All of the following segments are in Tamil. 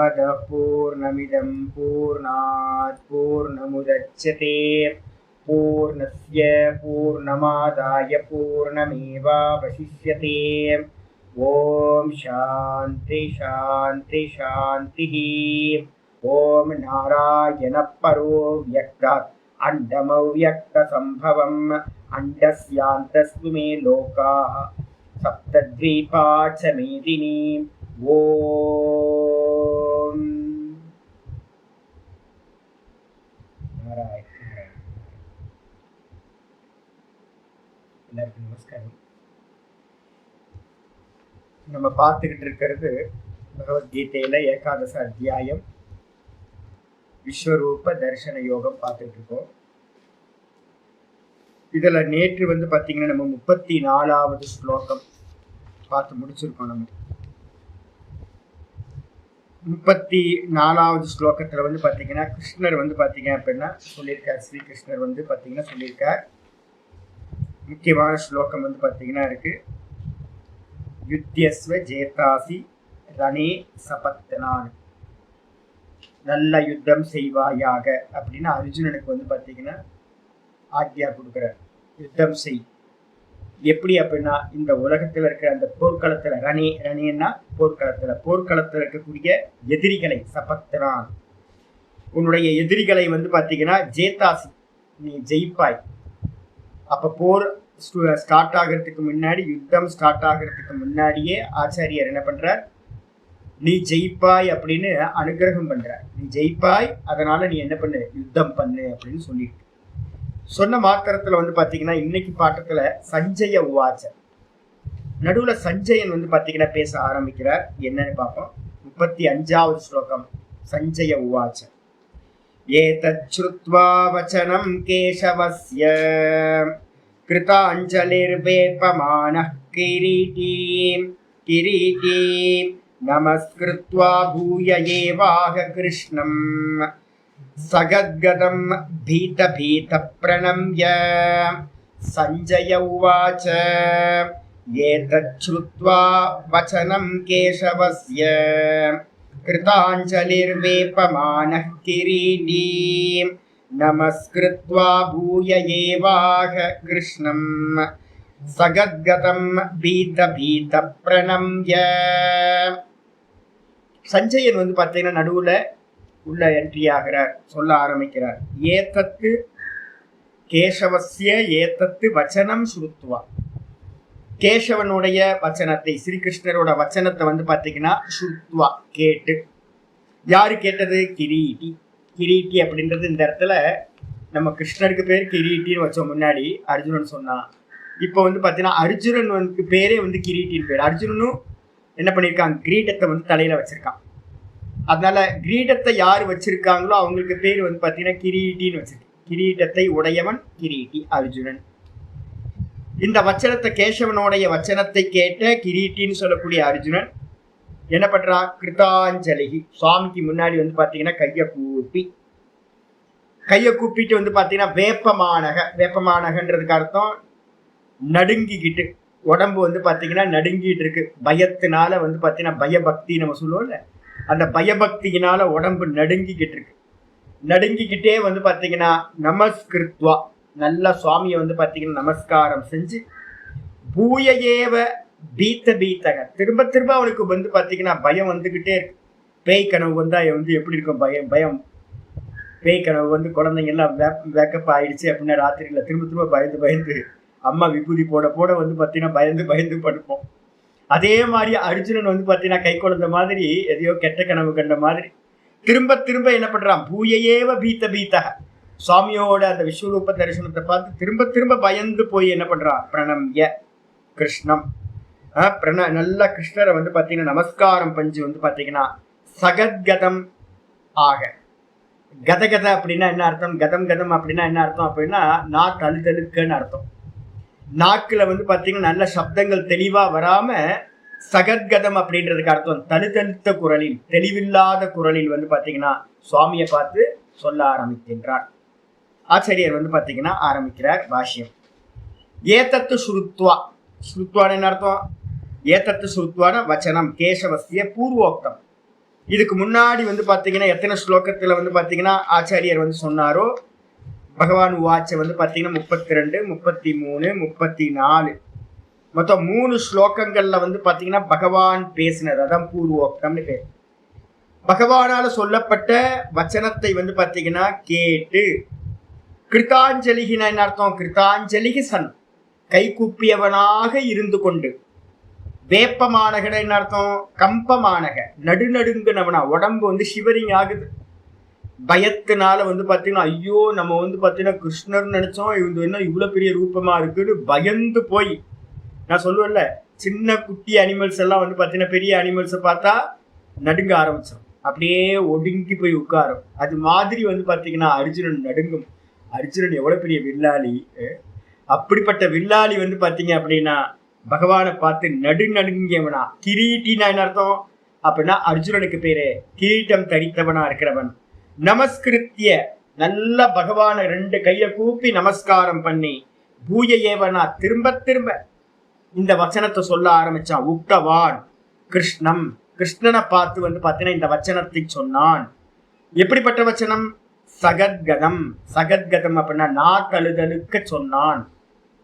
पूर्णमदः पूर्णमिदं पूर्णात् पूर्णमुदच्यते पूर्णस्य पूर्णमादाय पूर्णमेवावशिष्यते। ओम शांति शांति शांति। ओम नारायण परो व्यक्तात् अंडमव्यक्त संभवम् अंडस्यान्तस्तु मे लोकाः सप्तद्वीपा च मेदिनी। ओम नारायण। எல்லாருக்கும் நமஸ்காரம். நம்ம பார்த்துக்கிட்டு இருக்கிறது பகவத்கீதையில ஏகாதச அத்தியாயம் விஸ்வரூப தரிசன யோகம் பார்த்துட்டு இருக்கோம். இதுல நேற்று பாத்தீங்கன்னா நம்ம 34வது ஸ்லோகம் பார்த்து முடிச்சிருக்கோம். நம்ம 34வது ஸ்லோகத்துல பாத்தீங்கன்னா கிருஷ்ணர் பாத்தீங்க அப்படின்னா சொல்லியிருக்கார். ஸ்ரீ கிருஷ்ணர் பாத்தீங்கன்னா சொல்லியிருக்கார். முக்கியமான ஸ்லோகம் பாத்தீங்கன்னா இருக்கு. யுத்தியஸ்வ ஜேதாசி ரணே சபத்னான், நல்ல யுத்தம் செய்வாயாக அப்படின்னு அர்ஜுனனுக்கு பாத்தீங்கன்னா ஆக்யா கொடுக்குறார். யுத்தம் செய். எப்படி அப்படின்னா இந்த உலகத்துல இருக்கிற அந்த போர்க்களத்துல ரணேன்னா போர்க்களத்துல இருக்கக்கூடிய எதிரிகளை சபத்னான், உன்னுடைய எதிரிகளை பாத்தீங்கன்னா ஜேதாசி, நீ ஜெயிப்பாய். அப்ப போர் ஸ்டார்ட் ஆகிறதுக்கு முன்னாடி, யுத்தம் ஸ்டார்ட் ஆகிறதுக்கு முன்னாடியே ஆச்சாரியர் என்ன பண்றார், நீ ஜெயிப்பாய் அப்படின்னு அனுகிரகம் பண்றார். நீ ஜெயிப்பாய், அதனால நீ என்ன பண்ணு, யுத்தம் பண்ணு அப்படின்னு சொல்லிட்டு சொன்ன மாத்திரத்துல பாத்தீங்கன்னா இன்னைக்கு பாட்டத்துல சஞ்சய உவாச்ச, நடுவுல சஞ்சயன் பாத்தீங்கன்னா பேச ஆரம்பிக்கிறார். என்னன்னு பார்ப்போம். 35வது ஸ்லோகம். சஞ்சய உவாச்ச ஏதத் ஸ்ருத்வா வசனம் கேசவஸ்ய கிருதாஞ்சலிர்வேபமானः கிரீட்டி நமஸ்கிருத்வா பூய ஏவாஹ கிருஷ்ணம் சகத்கதம் பீத பிரணம்ய. சஞ்சய உவாச்ச ஏதத் ஸ்ருத்வா வசனம் கேசவஸ்ய கிருதாஞ்சலிர்வேபமானः கிரீட்டி நமஸ்கிருத்வா பூய ஏவாஹ கிருஷ்ணம் சகத்கதம் பீத பிரணம்ய. சஞ்சயன் பாத்தீங்கன்னா நடுவுல உள்ள என்ட்ரி ஆகிறார், சொல்ல ஆரம்பிக்கிறார். ஏதத்து கேசவஸ்ய ஏதத்து வச்சனம் ஸ்ருத்வா, கேசவனுடைய வச்சனத்தை, ஸ்ரீகிருஷ்ணரோட வச்சனத்தை பாத்தீங்கன்னா ஸ்ருத்வா கேட்டு. யாரு கேட்டது? கிரீட்டி. கிரீட்டி அப்படின்றது இந்த இடத்துல நம்ம கிருஷ்ணருக்கு பேர் கிரீட்டின்னு வச்சோம். முன்னாடி அர்ஜுனன் சொன்னான். இப்போ பாத்தீங்கன்னா அர்ஜுனன் பேரே கிரீட்டின்னு பேர். அர்ஜுனனும் என்ன பண்ணியிருக்காங்க, கிரீடத்தை தலையில வச்சிருக்கான். அதனால கிரீடத்தை யார் வச்சிருக்காங்களோ அவங்களுக்கு பேர் பாத்தீங்கன்னா கிரீட்டின்னு வச்சிருக்காங்க. கிரீடத்தை உடையவன் கிரீட்டி அர்ஜுனன். இந்த வச்சனத்தை, கேசவனுடைய வச்சனத்தை கேட்ட கிரீட்டின்னு சொல்லக்கூடிய அர்ஜுனன் என்ன பண்றா, கிருதாஞ்சலி, சுவாமிக்கு முன்னாடி பாத்தீங்கன்னா கையை கூப்பிட்டு பாத்தீங்கன்னா வேப்பமானகன்றதுக்கு அர்த்தம் நடுங்கிக்கிட்டு, உடம்பு பாத்தீங்கன்னா நடுங்கிட்டு இருக்கு. பயத்தினால பாத்தீங்கன்னா பயபக்தி நம்ம சொல்லுவோம்ல, அந்த பயபக்தியினால உடம்பு நடுங்கிக்கிட்டு இருக்கு. நடுங்கிக்கிட்டே பாத்தீங்கன்னா நமஸ்கிருத்வா, நல்ல சுவாமியை பாத்தீங்கன்னா நமஸ்காரம் செஞ்சு, பூயேவ பீத்தக, திரும்ப திரும்ப அவனுக்கு பாத்தீங்கன்னா பயம் வந்துகிட்டே இருக்கு. பேய் கனவு வந்தா எப்படி இருக்கும் பயம். பேய் கனவு குழந்தைங்க எல்லாம் வேக்கப் ஆயிடுச்சு அப்படின்னா ராத்திரியில திரும்ப திரும்ப பயந்து அம்மா விபூதி போட பாத்தீங்கன்னா பயந்து படுப்போம். அதே மாதிரி அர்ஜுனன் பாத்தீங்கன்னா கை குழந்தை மாதிரி எதையோ கெட்ட கனவு கண்ட மாதிரி திரும்ப திரும்ப என்ன பண்றான், பூயேவ பீத்தக, சுவாமியோட அந்த விஸ்வரூப தரிசனத்தை பார்த்து திரும்ப திரும்ப பயந்து போய் என்ன பண்றான், பிரணம்ய கிருஷ்ணம், நல்ல கிருஷ்ணரை பாத்தீங்கன்னா நமஸ்காரம் பஞ்சு பாத்தீங்கன்னா சகத்கதம் ஆக. கதகத அப்படின்னா என்ன அர்த்தம், கதம் அப்படின்னா என்ன அர்த்தம் அப்படின்னா நாக்கு அழுதழுக்குன்னு அர்த்தம். நாக்குல பாத்தீங்கன்னா நல்ல சப்தங்கள் தெளிவா வராம சகத்கதம் அப்படின்றதுக்கு அர்த்தம் தழுதழுத்த குரலில், தெளிவில்லாத குரலில் பாத்தீங்கன்னா சுவாமியை பார்த்து சொல்ல ஆரம்பிக்கின்றார். ஆச்சாரியர் பாத்தீங்கன்னா ஆரம்பிக்கிறார் பாஷ்யம். ஏதத்து ஸ்ருத்வா, ஸ்ருத்வான என்ன அர்த்தம், ஏதத்து ஸ்ருத்வான வச்சனம் கேசவஸ்ய பூர்வோக்தம், இதுக்கு முன்னாடி வந்து பாத்தீங்கன்னா எத்தனை ஸ்லோகத்துல வந்து பாத்தீங்கன்னா ஆச்சாரியர் வந்து சொன்னாரோ, பகவான் வாட்ச வந்து பாத்தீங்கன்னா 32, 33, 34 மொத்தம் 3 ஸ்லோகங்கள்ல வந்து பாத்தீங்கன்னா பகவான் பேசினது, அதான் பூர்வோக்தம்னு பேர். பகவானால சொல்லப்பட்ட வச்சனத்தை வந்து பாத்தீங்கன்னா கேட்டு கிருத்தாஞ்சலிகின என்ன அர்த்தம்? கிருத்தாஞ்சலிகி சன், கை கூப்பியவனாக இருந்து கொண்டு. வேப்பமானகட என்ன அர்த்தம்? கம்பமானக, நடுநடுங்குனவனா, உடம்பு வந்து ஷிவரிங் ஆகுது பயத்தினால வந்து பாத்தீங்கன்னா, ஐயோ நம்ம வந்து பாத்தீங்கன்னா கிருஷ்ணர் நினைச்சோம், இவங்க என்ன இவ்வளவு பெரிய ரூபமா இருக்குன்னு பயந்து போய், நான் சொல்லுவேன்ல சின்ன குட்டி அனிமல்ஸ் எல்லாம் வந்து பாத்தீங்கன்னா பெரிய அனிமல்ஸை பார்த்தா நடுங்க ஆரம்பிச்சிடும், அப்படியே ஒடுங்கி போய் உட்காரும். அது மாதிரி வந்து பாத்தீங்கன்னா அர்ஜுனன் நடுங்கும். அர்ஜுனன் எவ்வளவு பெரிய வில்லாளி, அப்படிப்பட்ட வில்லாளி வந்து பாத்தீங்க அப்படின்னா பகவானை பார்த்து நடுநடுங்கியவனா. கிரீட்டினா என்ன அர்த்தம் அப்படின்னா அர்ஜுனனுக்கு பேரு கிரீட்டம் தரித்தவனா இருக்கிறவன். நமஸ்கிருத்திய, நல்ல பகவானை 2 கையை கூப்பி நமஸ்காரம் பண்ணி, பூய ஏவனா, திரும்ப திரும்ப இந்த வச்சனத்தை சொல்ல ஆரம்பிச்சான். உக்தவான் கிருஷ்ணம், கிருஷ்ணனை பார்த்து வந்து பார்த்தீங்கன்னா இந்த வச்சனத்தை சொன்னான். எப்படிப்பட்ட வச்சனம்? சகத்கதம். சகத்கதம் அப்படின்னா நான் தழுதழுக்க சொன்னான்.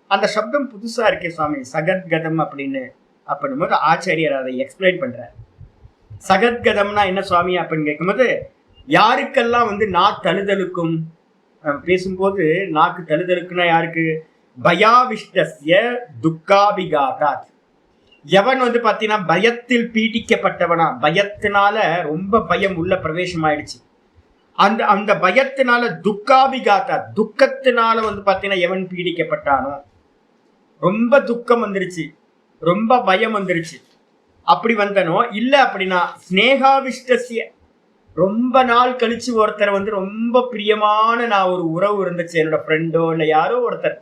அந்த சப்தம் புதுசா இருக்கே சுவாமி, சகத்கதம் அப்படின்னு. அப்படின் போது ஆச்சாரியர் அதை எக்ஸ்பிளைன் பண்றார். சகத்கதம்னா என்ன சுவாமி அப்படின்னு கேட்கும்போது, யாருக்கெல்லாம் வந்து நான் தழுதழுக்கும், பேசும்போது நாக்கு தழுதழுக்குன்னா யாருக்கு? பயாவிஷ்டஸ்ய துக்காபிகாதாத். எவன் வந்து பாத்தீங்கன்னா பயத்தில் பீடிக்கப்பட்டவனா, பயத்தினால ரொம்ப பயம் உள்ள பிரவேசம் ஆயிடுச்சு, அந்த அந்த பயத்தினால துக்காபிகாத்தா, துக்கத்தினால வந்து பாத்தீங்கன்னா எவன் பீடிக்கப்பட்டானோ, ரொம்ப துக்கம் வந்துருச்சு, ரொம்ப பயம் வந்துருச்சு, அப்படி வந்தனோ இல்ல அப்படின்னா ஸ்னேகாவிஷ்டசிய, ரொம்ப நாள் கழிச்சு ஒருத்தர் வந்து ரொம்ப பிரியமான, நான் ஒரு உறவு இருந்துச்சு, என்னோட ஃப்ரெண்டோ இல்ல யாரோ ஒருத்தர்,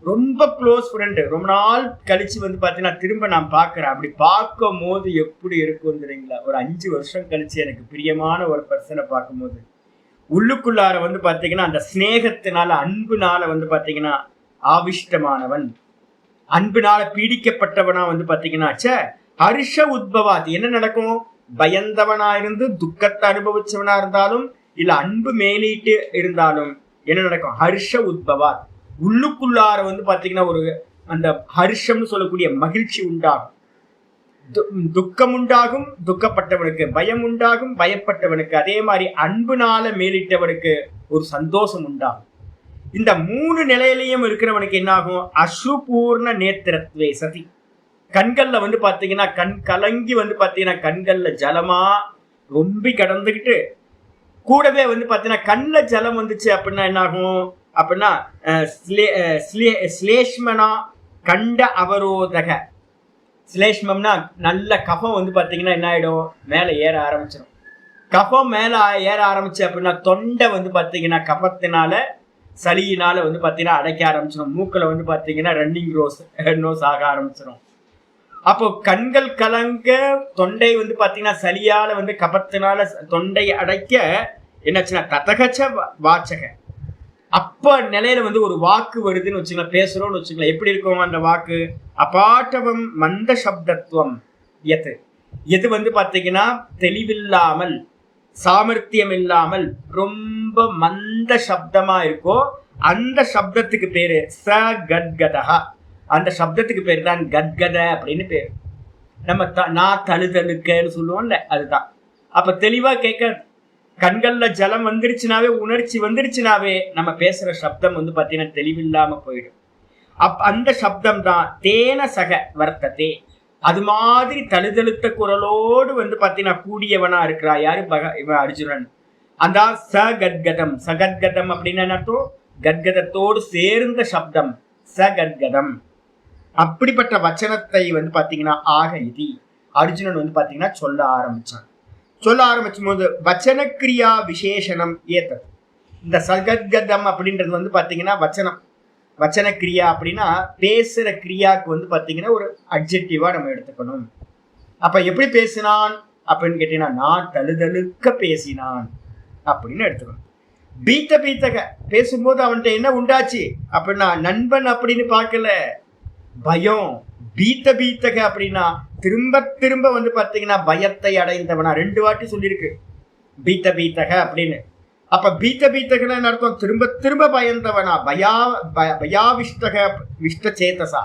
ரொம்ப க்ளோஸ் ஃப்ரெண்டு, ரொம்ப நாள் கழிச்சு வந்து பாத்தீங்கன்னா திரும்ப நான் பாக்குறேன். அப்படி பார்க்கும் போது எப்படி இருக்கும் தெரியுங்களா? ஒரு 5 வருஷம் கழிச்சு எனக்கு பிரியமான ஒரு பர்சனை பார்க்கும்போது உள்ளுக்குள்ளார வந்து பாத்தீங்கன்னா அந்த ஸ்நேகத்தினால, அன்புனால வந்து பாத்தீங்கன்னா ஆவிஷ்டமானவன், அன்புனால பீடிக்கப்பட்டவனா வந்து பாத்தீங்கன்னா ஹர்ஷ உத்பவாத். என்ன நடக்கும்? பயந்தவனா இருந்து துக்கத்தை அனுபவிச்சவனா இருந்தாலும் இல்ல அன்பு மேலிட்டு இருந்தாலும் என்ன நடக்கும்? ஹர்ஷ உத்பவாத். உள்ளுக்குள்ளார வந்து பாத்தீங்கன்னா ஒரு அந்த ஹர்ஷம்னு சொல்லக்கூடிய மகிழ்ச்சி உண்டாகும், துக்கம் உண்டாகும் துக்கப்பட்டவனுக்கு, பயம் உண்டாகும் பயப்பட்டவனுக்கு, அதே மாதிரி அன்புனால மேலிட்டவனுக்கு ஒரு சந்தோஷம் உண்டாகும். இந்த 3 நிலையிலையும் இருக்கிறவனுக்கு என்ன ஆகும்? அசுபூர்ண நேத்திரத்வே சதி. கண்கள்ல வந்து பாத்தீங்கன்னா கண் கலங்கி வந்து பாத்தீங்கன்னா கண்கள்ல ஜலமா ரொம்ப கடந்துகிட்டு, கூடவே வந்து பாத்தீங்கன்னா கண்ணுல ஜலம் வந்துச்சு அப்படின்னா என்ன ஆகும் அப்படின்னா ஸ்லேஷ்மனா கண்ட அவரோதக. ஸ்லேஷ்மம்னா நல்ல கஃபம் வந்து பாத்தீங்கன்னா என்ன ஆயிடும்? மேல ஏற ஆரம்பிச்சிடும். கஃபம் மேல ஏற ஆரம்பிச்சு அப்படின்னா தொண்டை வந்து பாத்தீங்கன்னா கஃபத்தினால சளியினால வந்து பாத்தீங்கன்னா அடைக்க ஆரம்பிச்சிடும். மூக்கில் வந்து பாத்தீங்கன்னா ரன்னிங் நோஸ் ஆக ஆரம்பிச்சிடும். அப்போ கண்கள் கலங்க, தொண்டை வந்து பாத்தீங்கன்னா சளியால வந்து கபத்தினால தொண்டை அடைக்க என்னாச்சுன்னா ததகச்ச வாச்சக. அப்ப நிலையில வந்து ஒரு வாக்கு வருதுன்னு வச்சுக்கலாம், பேசுறோம்னு வச்சுக்கலாம். எப்படி இருக்கும் அந்த வாக்கு? அபாட்டவம் மந்த சப்தத்துவம். எது வந்து பாத்தீங்கன்னா தெளிவில்லாமல், சாமர்த்தியம் இல்லாமல் ரொம்ப மந்த சப்தமா இருக்கோ அந்த சப்தத்துக்கு பேரு ச கத்கதா. அந்த சப்தத்துக்கு பேரு தான் கத்கத அப்படின்னு பேரு. நம்ம நான் தழுதழுக்கன்னு சொல்லுவோம்ல, அதுதான். அப்ப தெளிவா கேட்க, கண்கள்ல ஜலம் வந்துருச்சுனாவே, உணர்ச்சி வந்துருச்சுனாவே நம்ம பேசுற சப்தம் வந்து பாத்தீங்கன்னா தெளிவில்லாம போயிடும். அந்த சப்தம் தான் தேன சக வர்த்ததே. அது மாதிரி தழுதழுத்த குரலோடு வந்து பாத்தீங்கன்னா கூடியவனா இருக்கிறா யாரு? இவன் அர்ஜுனன். அந்த சகத்கதம். சகத்கதம் அப்படின்னு அர்த்தம் கத்கதத்தோடு சேர்ந்த சப்தம் சகத்கதம். அப்படிப்பட்ட வச்சனத்தை வந்து பாத்தீங்கன்னா ஆக இது அர்ஜுனன் வந்து பாத்தீங்கன்னா சொல்ல ஆரம்பிச்சான். சொல்ல ஆரம்பிச்சும் போது வச்சனக்கிரியா விசேஷனம் ஏத்தது. இந்த சகத்கதம் அப்படின்றது வந்து பாத்தீங்கன்னா வச்சனம், வச்சன கிரியா அப்படின்னா பேசுற கிரியாவுக்கு வந்து பாத்தீங்கன்னா ஒரு அட்ஜெக்டிவா நம்ம எடுத்துக்கணும். அப்ப எப்படி பேசினான் அப்படின்னு கேட்டீங்கன்னா, நான் தழுதழுக்க பேசினான் அப்படின்னு எடுத்துக்கணும். பீத்தக பேசும்போது அவன்கிட்ட என்ன உண்டாச்சு அப்படின்னா, நண்பன் அப்படின்னு பார்க்கல, பயம். பீத்தக அப்படின்னா திரும்ப திரும்ப வந்து பாத்தீங்கன்னா பயத்தை அடைந்தவனா. 2 வாட்டி சொல்லியிருக்கு பீத்த பீத்தக அப்படின்னு. அப்ப பீத்த பீத்தகன்னு அர்த்தம் திரும்ப திரும்ப பயந்தவனா, பயாவிஷ்டக விஷ்ட சேதசா,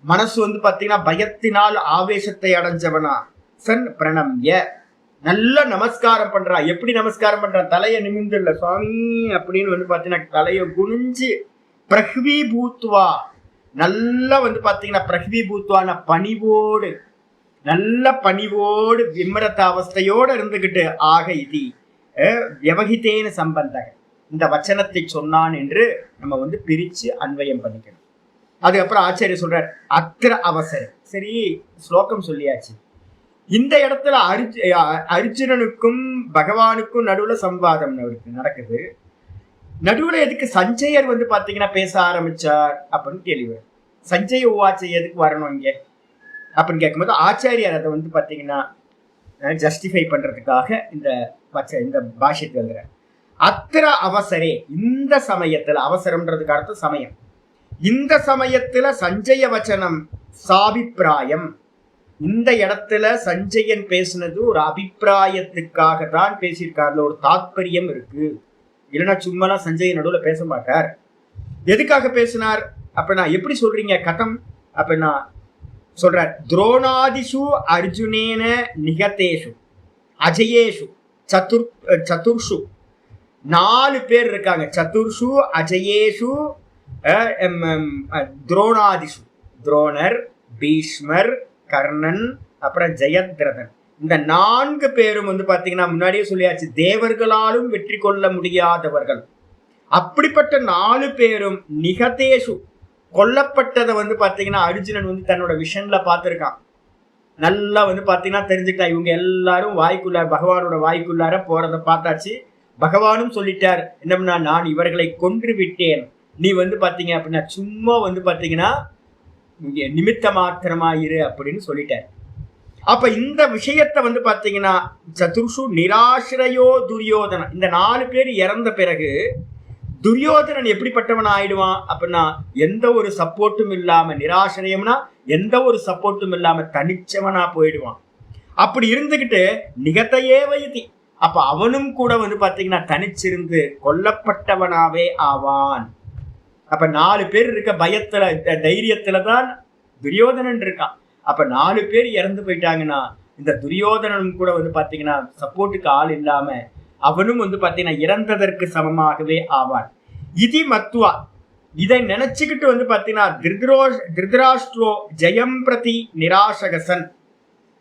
மனசு வந்து பாத்தீங்கன்னா பயத்தினால் ஆவேசத்தை அடைஞ்சவனா. சன் பிரணம்ய, நல்ல நமஸ்காரம் பண்றா. எப்படி நமஸ்காரம் பண்றான்? தலையை நிமிந்துள்ள சுவாமி அப்படின்னு வந்து பாத்தீங்கன்னா தலையை குனிஞ்சு பிரஹ்வி பூத்வா, நல்லா வந்து பாத்தீங்கன்னா பிரஹ்வி பூத்வான பணிவோடு, நல்ல பணிவோடு விமரத்த அவஸ்தையோடு இருந்துகிட்டு ஆக இது வியவகித்தேன சம்பந்தக, இந்த வச்சனத்தை சொன்னான் என்று நம்ம வந்து பிரிச்சு அன்வயம் பண்ணிக்கணும். அதுக்கப்புறம் ஆச்சாரியர் சொல்றார் அத்திர அவசரம். சரி, ஸ்லோகம் சொல்லியாச்சு. இந்த இடத்துல அர்ஜுனனுக்கும் பகவானுக்கும் நடுவுல சம்வாதம் நடக்குது. நடுவுல எதுக்கு சஞ்சயர் வந்து பாத்தீங்கன்னா பேச ஆரம்பிச்சார் அப்படின்னு கேள்வி. சஞ்சய உவாச்சை எதுக்கு வரணும் இங்க அப்படின்னு கேட்கும்போது ஆச்சாரியார் அதை வந்து பாத்தீங்கன்னா ஜஸ்டிஃபை பண்றதுக்காக இந்த பாஷ்யத்தை எழுதுற. அத்திர அவசரே, இந்த சமயத்துல, அவசரம்ன்றதுக்கு அர்த்தம் சமயம், இந்த சமயத்துல சஞ்சய வச்சனம் சாபிப்பிராயம், இந்த இடத்துல சஞ்சயன் பேசினது ஒரு அபிப்பிராயத்துக்காக தான் பேசியிருக்காருல, ஒரு தாத்பரியம் இருக்கு. இல்லைன்னா சும்மாலாம் சஞ்சயன் நடுவில் பேச மாட்டார். எதுக்காக பேசினார் அப்படின்னா, எப்படி சொல்றீங்க கதம் அப்படின்னா சொல்றார், துரோணாதிஷு அர்ஜுனேன நிகதேஷு அஜயேஷு சதுர்ஷு, 4 பேர் இருக்காங்க. சதுர்ஷு அஜயேஷு துரோணாதிஷு, துரோணர், பீஷ்மர், கர்ணன், அப்புறம் ஜெயத்ரதன். இந்த 4 பேரும் வந்து பாத்தீங்கன்னா முன்னாடியே சொல்லியாச்சு, தேவர்களாலும் வெற்றி கொள்ள முடியாதவர்கள். அப்படிப்பட்ட 4 பேரும் நிகதேஷு, கொல்லப்பட்டதை வந்து பாத்தீங்கன்னா அர்ஜுனன் வந்து தன்னோட விஷன்ல பார்த்திருக்கான். நல்லா வந்து பாத்தீங்கன்னா தெரிஞ்சுக்கிட்டான், இவங்க எல்லாரும் வாய்க்குள்ளார, பகவானோட வாய்க்குள்ளார போறதை பார்த்தாச்சு. பகவானும் சொல்லிட்டார், என்னம்னா நான் இவர்களை கொன்று விட்டேன், நீ வந்து பாத்தீங்க அப்படின்னா சும்மா வந்து பாத்தீங்கன்னா நிமித்த மாத்திரமாயிரு அப்படின்னு சொல்லிட்டார். அப்ப இந்த விஷயத்தை வந்து பாத்தீங்கன்னா சதுர்ஷு நிராசிரயோ துரியோதனன், இந்த 4 பேர் இறந்த பிறகு துரியோதனன் எப்படிப்பட்டவன் ஆயிடுவான் அப்படின்னா, எந்த ஒரு சப்போர்ட்டும் இல்லாம, நிராசிரியம்னா எந்த ஒரு சப்போர்ட்டும் இல்லாம தனிச்சவனா போயிடுவான். அப்படி இருந்துகிட்டு நிகத்தையே வைத்தி, அப்ப அவனும் கூட வந்து பாத்தீங்கன்னா தனிச்சிருந்து கொல்லப்பட்டவனாவே ஆவான். அப்ப 4 பேர் இருக்க பயத்துல, தைரியத்துலதான் துரியோதனன் இருக்கான். அப்ப 4 பேர் இறந்து போயிட்டாங்கன்னா இந்த துரியோதனனும் கூட வந்து பாத்தீங்கன்னா சப்போர்ட்டுக்கு ஆள் இல்லாம அவனும் வந்து பாத்தீங்கன்னா இறந்ததற்கு சமமாகவே ஆவான். இது மத்துவா, இதை நினைச்சுக்கிட்டு வந்து பாத்தீங்கன்னா திருதராஷ்டிரோ ஜெயம் பிரதி நிராசகசன்.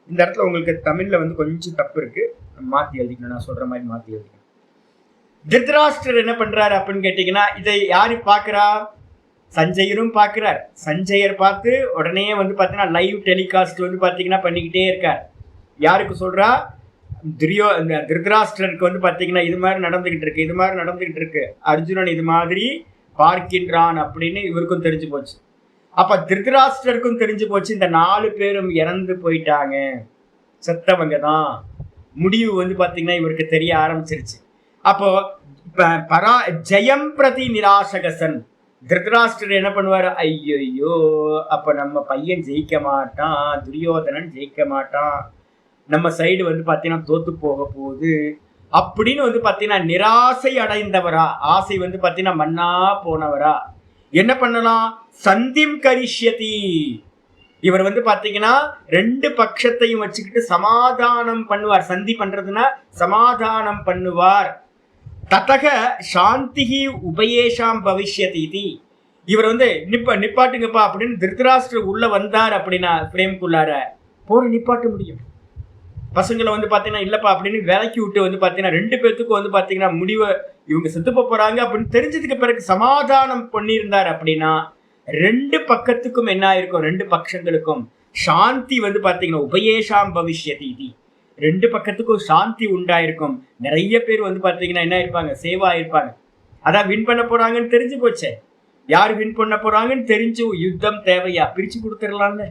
இந்த இடத்துல உங்களுக்கு தமிழ்ல வந்து கொஞ்சம் தப்பு இருக்கு, மாத்தி எழுதிக்கணும், நான் சொல்ற மாதிரி மாத்தி எழுதிக்கணும். திருதராஷ்டிரர் என்ன பண்றாரு அப்படின்னு கேட்டீங்கன்னா, இதை யாரு பாக்குறா? சஞ்சயரும் பாக்குறார். சஞ்சயர் பார்த்து உடனே வந்து பாத்தீங்கன்னா லைவ் டெலிகாஸ்ட் வந்து பாத்தீங்கன்னா பண்ணிக்கிட்டே இருக்கார். யாருக்கு சொல்றா? திருதராஷ்டிரருக்கு வந்து பாத்தீங்கன்னா இது மாதிரி நடந்துகிட்டு இருக்கு, இது மாதிரி நடந்துகிட்டு இருக்கு, அர்ஜுனன் இது மாதிரி பார்க்கின்றான் அப்படின்னு இவருக்கும் தெரிஞ்சு போச்சு. அப்ப திருதராஷ்டிரருக்கும் தெரிஞ்சு போச்சு, இந்த 4 பேரும் இறந்து போயிட்டாங்க, செத்தவங்க தான். முடிவு வந்து பாத்தீங்கன்னா இவருக்கு தெரிய ஆரம்பிச்சிருச்சு. அப்போ ஜெயம் பிரதி நிராசகசன், திருதராஷ்டிரர் என்ன பண்ணுவாரு? ஐயோ, அப்ப நம்ம பையன் ஜெயிக்க மாட்டான், துரியோதனன் ஜெயிக்க மாட்டான், நம்ம சைடு வந்து பாத்தீங்கன்னா தோத்து போக போகுது அப்படின்னு வந்து பாத்தீங்கன்னா நிராசை அடைந்தவரா, ஆசை வந்து பாத்தீங்கன்னா மண்ணா போனவரா என்ன பண்ணலாம்? சந்திம் கரிஷ்யதி, இவர் வந்து பாத்தீங்கன்னா 2 பட்சத்தையும் வச்சுக்கிட்டு சமாதானம் பண்ணுவார். சந்தி பண்றதுன்னா சமாதானம் பண்ணுவார். ததக சாந்திஹி உபயேஷாம் பவிஷ்யதி, இவர் வந்து நிப்பாட்டுங்கப்பா அப்படின்னு திருதராஷ்டிரர் உள்ள வந்தார் அப்படின்னா பிரேம்குள்ளார போற நிப்பாட்ட முடியும். பசங்களை வந்து பாத்தீங்கன்னா இல்லப்பா அப்படின்னு விலக்கி விட்டு வந்து பாத்தீங்கன்னா 2 பேர்த்துக்கும் வந்து பாத்தீங்கன்னா முடிவை இவங்க செத்து போறாங்க அப்படின்னு தெரிஞ்சதுக்கு பிறகு சமாதானம் பண்ணியிருந்தார் அப்படின்னா 2 பக்கத்துக்கும் என்ன ஆயிருக்கும்? 2 பட்சங்களுக்கும் சாந்தி வந்து பாத்தீங்கன்னா உபயேஷாம் பவிஷ்யதி, 2 பக்கத்துக்கும் சாந்தி உண்டாயிருக்கும். நிறைய பேர் வந்து பாத்தீங்கன்னா என்ன இருப்பாங்க? சேவா இருப்பாங்க. அதான் வின் பண்ண போறாங்கன்னு தெரிஞ்சு போச்சே, யார் வின் பண்ண போறாங்கன்னு தெரிஞ்சு யுத்தம் தேவையா? பிரிச்சு கொடுத்துடலாம்ல.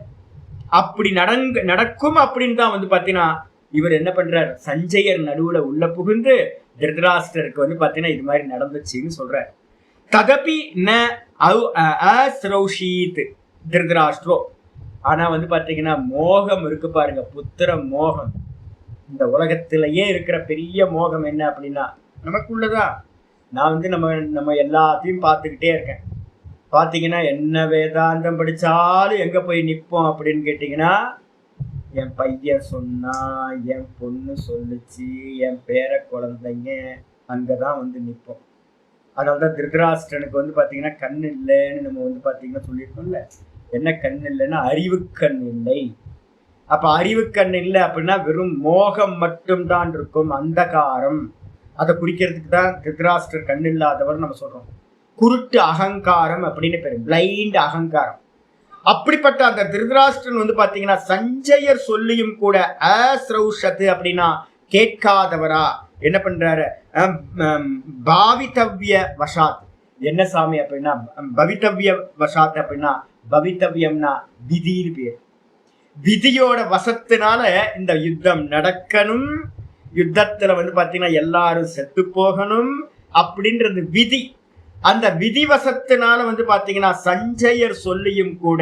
அப்படி நடக்கும் அப்படின்னு தான் வந்து பாத்தீங்கன்னா இவர் என்ன பண்றார்? சஞ்சயர் நடுவுல உள்ள புகுந்து திருதராஷ்டிரருக்கு வந்து பாத்தீங்கன்னா இது மாதிரி நடந்துச்சுன்னு சொல்றார். ததபி ந அஸ்ரௌஷீத் திருதராஷ்டிரோ, ஆனா வந்து பாத்தீங்கன்னா மோகம் இருக்கு பாருங்க, புத்திர மோகம். இந்த உலகத்திலேயே இருக்கிற பெரிய மோகம் என்ன அப்படின்னா நமக்குள்ளதான். நான் வந்து நம்ம நம்ம எல்லாத்தையும் பார்த்துக்கிட்டே இருக்கேன். பார்த்தீங்கன்னா என்ன வேதாந்தம் படிச்சாலும் எங்க போய் நிற்போம் அப்படின்னு கேட்டீங்கன்னா, என் பையன் சொன்னா, என் பொண்ணு சொல்லுச்சு, என் பேர குழந்தைங்க, அங்கதான் வந்து நிற்போம். அதனாலதான் திருதராஷ்டிரனுக்கு வந்து பாத்தீங்கன்னா கண் இல்லைன்னு நம்ம வந்து பாத்தீங்கன்னா சொல்லியிருக்கோம்ல. என்ன கண் இல்லைன்னா அறிவு கண் இல்லை. அப்ப அறிவு கண் இல்லை அப்படின்னா வெறும் மோகம் மட்டும்தான் இருக்கும், அந்தகாரம். அதை குறிக்கிறதுக்கு தான் திருதராஷ்டிரர் கண் இல்லாதவர் நம்ம சொல்றோம். குருட்டு அகங்காரம் அப்படின்னு பேரு, பிளைண்ட் அகங்காரம். அப்படிப்பட்ட அந்த திருதராஷ்டிரன் வந்து பாத்தீங்கன்னா சஞ்சயர் சொல்லியும் கூட அஸ்ரௌஷத்து அப்படின்னா கேட்காதவரா என்ன பண்றாரு, பாவித்தவ்ய வசாத். என்ன சாமி அப்படின்னா பவித்தவ்ய வசாத் அப்படின்னா, பவித்தவ்யம்னா விதின்னு பேர். விதியோட வசத்தினால இந்த யுத்தம் நடக்கணும், யுத்தத்துல வந்து பாத்தீங்கன்னா எல்லாரும் செத்து போகணும் அப்படின்றது விதி. அந்த விதிவசத்தினால வந்து பாத்தீங்கன்னா சஞ்சயர் சொல்லியும் கூட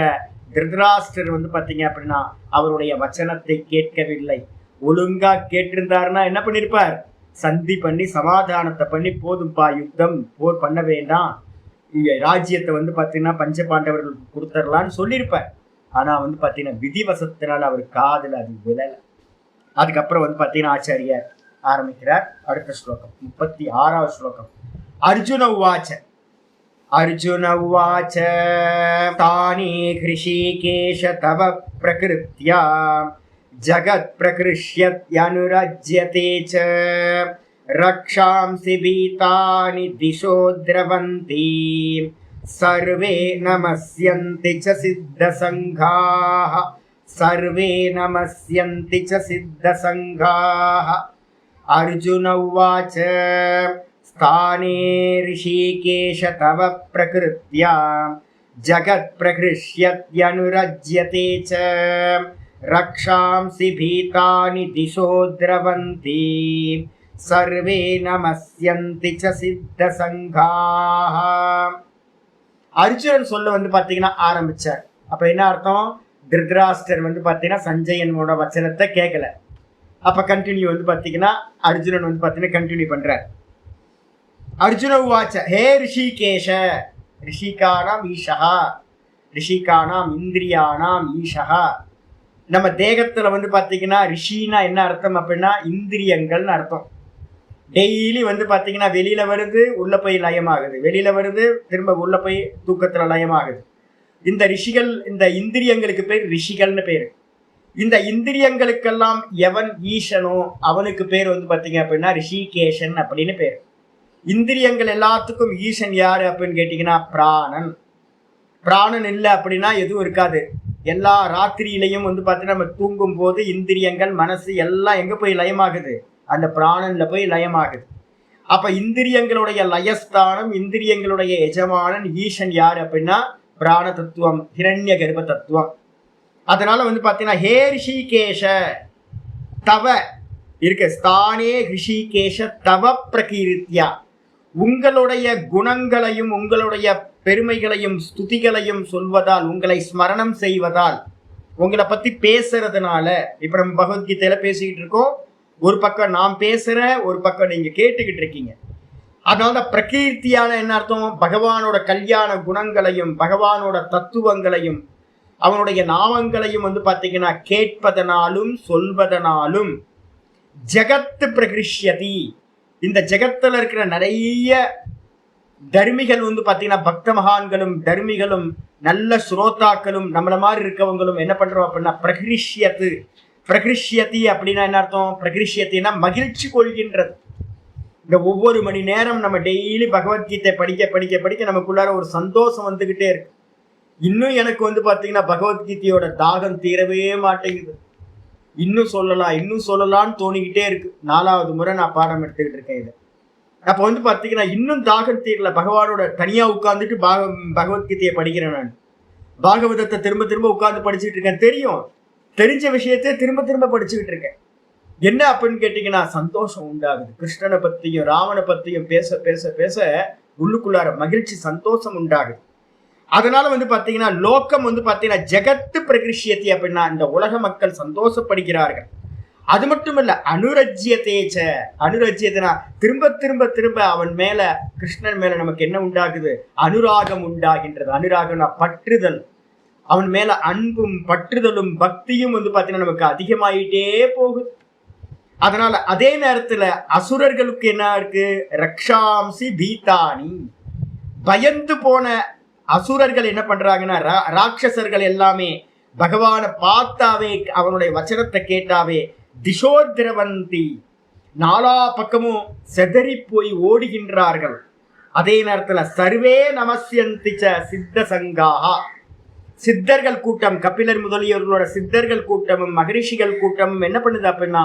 திருதராஷ்டிரர் வந்து பாத்தீங்க அப்படின்னா அவருடைய வச்சனத்தை கேட்கவில்லை. ஒழுங்கா கேட்டிருந்தாருன்னா என்ன பண்ணிருப்பார், சந்தி பண்ணி சமாதானத்தை பண்ணி போதும்பா யுத்தம் போர் பண்ண வேண்டாம், ராஜ்யத்தை வந்து பாத்தீங்கன்னா பஞ்ச பாண்டவர்களுக்கு கொடுத்துடலான்னு சொல்லியிருப்பார். ஆனா வந்து பாத்தீங்கன்னா விதிவசத்தினால அவர் காதுல அது விழல. அதுக்கப்புறம் வந்து பாத்தீங்கன்னா ஆச்சாரியார் ஆரம்பிக்கிறார். அடுத்த ஸ்லோகம் 36வது ஸ்லோகம். அர்ஜுன உவாச்ச. அர்ஜுன உவாச்ச தானி ஹ்ருஷிகேஷ தவ பிரகிருத்யா ஜகத் பிரகிருஷ்யத்யனுரஜ்யதே ச ரக்ஷாம்சி பீதானி திசோ த்ரவந்தி சர்வே நமஸ்யந்தி ச சித்தசங்காஹ சர்வே நமஸ்யந்தி ச சித்தசங்காஹ. அர்ஜுன உவாச்ச ஸ்தானே ரிஷிகேஷ தவ பிரகிருத்யா ஜகத் பிரகிருஷ்யத்யனுரஜ்யதே ச ரக்ஷாம்சி பீதானி திசோ த்ரவந்தி சர்வே நமஸ்யந்தி ச சித்தசங்காஹ. அர்ஜுனன் சொல்ல வந்து பாத்தீங்கன்னா ஆரம்பிச்சார். அப்ப என்ன அர்த்தம், திருதராஷ்டிரர் வந்து பாத்தீங்கன்னா சஞ்சயனோட வச்சனத்தை கேட்கல. அப்ப கண்டினியூ வந்து பாத்தீங்கன்னா அர்ஜுனன் வந்து பாத்தீங்கன்னா கண்டினியூ பண்றார். அர்ஜுன உவாச்ச ஹே ரிஷிகேஷ, ரிஷிகானாம் ஈஷா, ரிஷிகானாம் இந்திரியானாம் ஈஷா. நம்ம தேகத்துல வந்து பாத்தீங்கன்னா ரிஷினா என்ன அர்த்தம் அப்படின்னா இந்திரியங்கள்னு அர்த்தம். டெய்லி வந்து பாத்தீங்கன்னா வெளியில வருது, உள்ள போய் லயமாகுது, வெளியில வருது, திரும்ப உள்ள போய் தூக்கத்துல லயமாகுது. இந்த ரிஷிகள், இந்த இந்திரியங்களுக்கு பேர் ரிஷிகள்னு பேரு. இந்த இந்திரியங்களுக்கெல்லாம் எவன் ஈசனோ அவனுக்கு பேர் வந்து பாத்தீங்க அப்படின்னா ரிஷிகேஷன் அப்படின்னு பேர். இந்திரியங்கள் எல்லாத்துக்கும் ஈசன் யாரு அப்படின்னு கேட்டீங்கன்னா பிராணன். பிராணன் இல்லை அப்படின்னா எதுவும் இருக்காது. எல்லா ராத்திரியிலையும் வந்து பாத்தீங்கன்னா நம்ம தூங்கும் போது இந்திரியங்கள் மனசு எல்லாம் எங்க போய் லயமாகுது, அந்த பிராணன்ல போய் லயமாகுது. அப்ப இந்திரியங்களுடைய லயஸ்தானம், இந்திரியங்களுடைய எஜமானன் ஈசன் யாரு அப்படின்னா பிராண தத்துவம், ஹிரண்ய கர்ப்ப தத்துவம். அதனால வந்து பாத்தீங்கன்னா ஹே ரிஷிகேஷ தவ இருக்கு, ஸ்தானே ரிஷிகேஷ தவ பிரகிருத்யா, உங்களுடைய குணங்களையும் உங்களுடைய பெருமைகளையும் ஸ்துதிகளையும் சொல்வதால், உங்களை ஸ்மரணம் செய்வதால், உங்களை பத்தி பேசுறதுனால. இப்ப நம்ம பகவத்கீதையில பேசிக்கிட்டு இருக்கோம், ஒரு பக்கம் நான் பேசுறேன், ஒரு பக்கம் நீங்க கேட்டுக்கிட்டு இருக்கீங்க. அதனால பிரகீர்த்தியான என்ன அர்த்தம், பகவானோட கல்யாண குணங்களையும் பகவானோட தத்துவங்களையும் அவனுடைய நாமங்களையும் வந்து பாத்தீங்கன்னா கேட்பதனாலும் சொல்வதனாலும் ஜகத்து பிரகிருஷ்யதி, இந்த ஜகத்துல இருக்கிற நிறைய தர்மிகள் வந்து பாத்தீங்கன்னா பக்த மகான்களும் தர்மிகளும் நல்ல ஸ்ரோதாக்களும் நம்மள மாதிரி இருக்கவங்களும் என்ன பண்றோம் அப்படின்னா பிரகிருஷ்யத்து. பிரகிருஷ்யதி அப்படின்னா என்ன அர்த்தம், பிரகிருஷ்யத்தின்னா மகிழ்ச்சி கொள்கின்றது. இந்த ஒவ்வொரு மணி நேரம் நம்ம டெய்லி பகவத்கீதை படிக்க படிக்க படிக்க நமக்குள்ளார ஒரு சந்தோஷம் வந்துகிட்டே இருக்கு. இன்னும் எனக்கு வந்து பாத்தீங்கன்னா பகவத்கீதையோட தாகம் தீரவே மாட்டேங்குது. இன்னும் சொல்லலாம்னு தோணிக்கிட்டே இருக்கு. 4வது முறை நான் பாடம் எடுத்துக்கிட்டு இருக்கேன் இதை. அப்ப வந்து பாத்தீங்கன்னா இன்னும் தாகம் தீரல. பகவானோட தனியா உட்கார்ந்துட்டு பகவத்கீதையை படிக்கிறேன். நான் பாகவதத்தை திரும்ப திரும்ப உட்கார்ந்து படிச்சுட்டு இருக்கேன். தெரிஞ்ச விஷயத்தை திரும்ப திரும்ப படிச்சுக்கிட்டு இருக்கேன். என்ன அப்படின்னு கேட்டீங்கன்னா சந்தோஷம் உண்டாகுது. கிருஷ்ணனை பத்தியும் ராமனை பத்தியும் பேச பேச பேச உள்ளுக்குள்ளார மகிழ்ச்சி சந்தோஷம் உண்டாகுது. அதனால வந்து பாத்தீங்கன்னா லோகம் வந்து பாத்தீங்கன்னா ஜெகத்து பிரகிருஷ்யத்தி அப்படின்னா இந்த உலக மக்கள் சந்தோஷப்படுகிறார்கள். அது மட்டும் இல்ல, அனுரஜ்யத்தேச்ச, அனுரஜ்யத்தினா திரும்ப திரும்ப திரும்ப அவன் மேல, கிருஷ்ணன் மேல நமக்கு என்ன உண்டாகுது? அனுராகம் உண்டாகின்றது. அனுராகம்னா பற்றுதல். அவன் மேல அன்பும் பற்றுதலும் பக்தியும் வந்து பாத்தீங்கன்னா நமக்கு அதிகமாயிட்டே போகுது. அதனால அதே நேரத்துல அசுரர்களுக்கு என்ன இருக்கு? ரக்ஷாம்சி பீதானி, பயந்து போன அசுரர்கள் என்ன பண்றாங்கன்னா, ராட்சசர்கள் எல்லாமே பகவானை பார்த்தாவே, அவனுடைய வச்சனத்தை கேட்டாவே திசோத்ரவந்தி, நாலா பக்கமும் செதறி போய் ஓடுகின்றார்கள். அதே நேரத்துல சர்வே நமஸ்யந்திச்ச சித்த சங்காஹா, சித்தர்கள் கூட்டம், கபிலர் முதலியோர்களோட சித்தர்கள் கூட்டமும் மகரிஷிகள் கூட்டமும் என்ன பண்ணுது அப்படின்னா,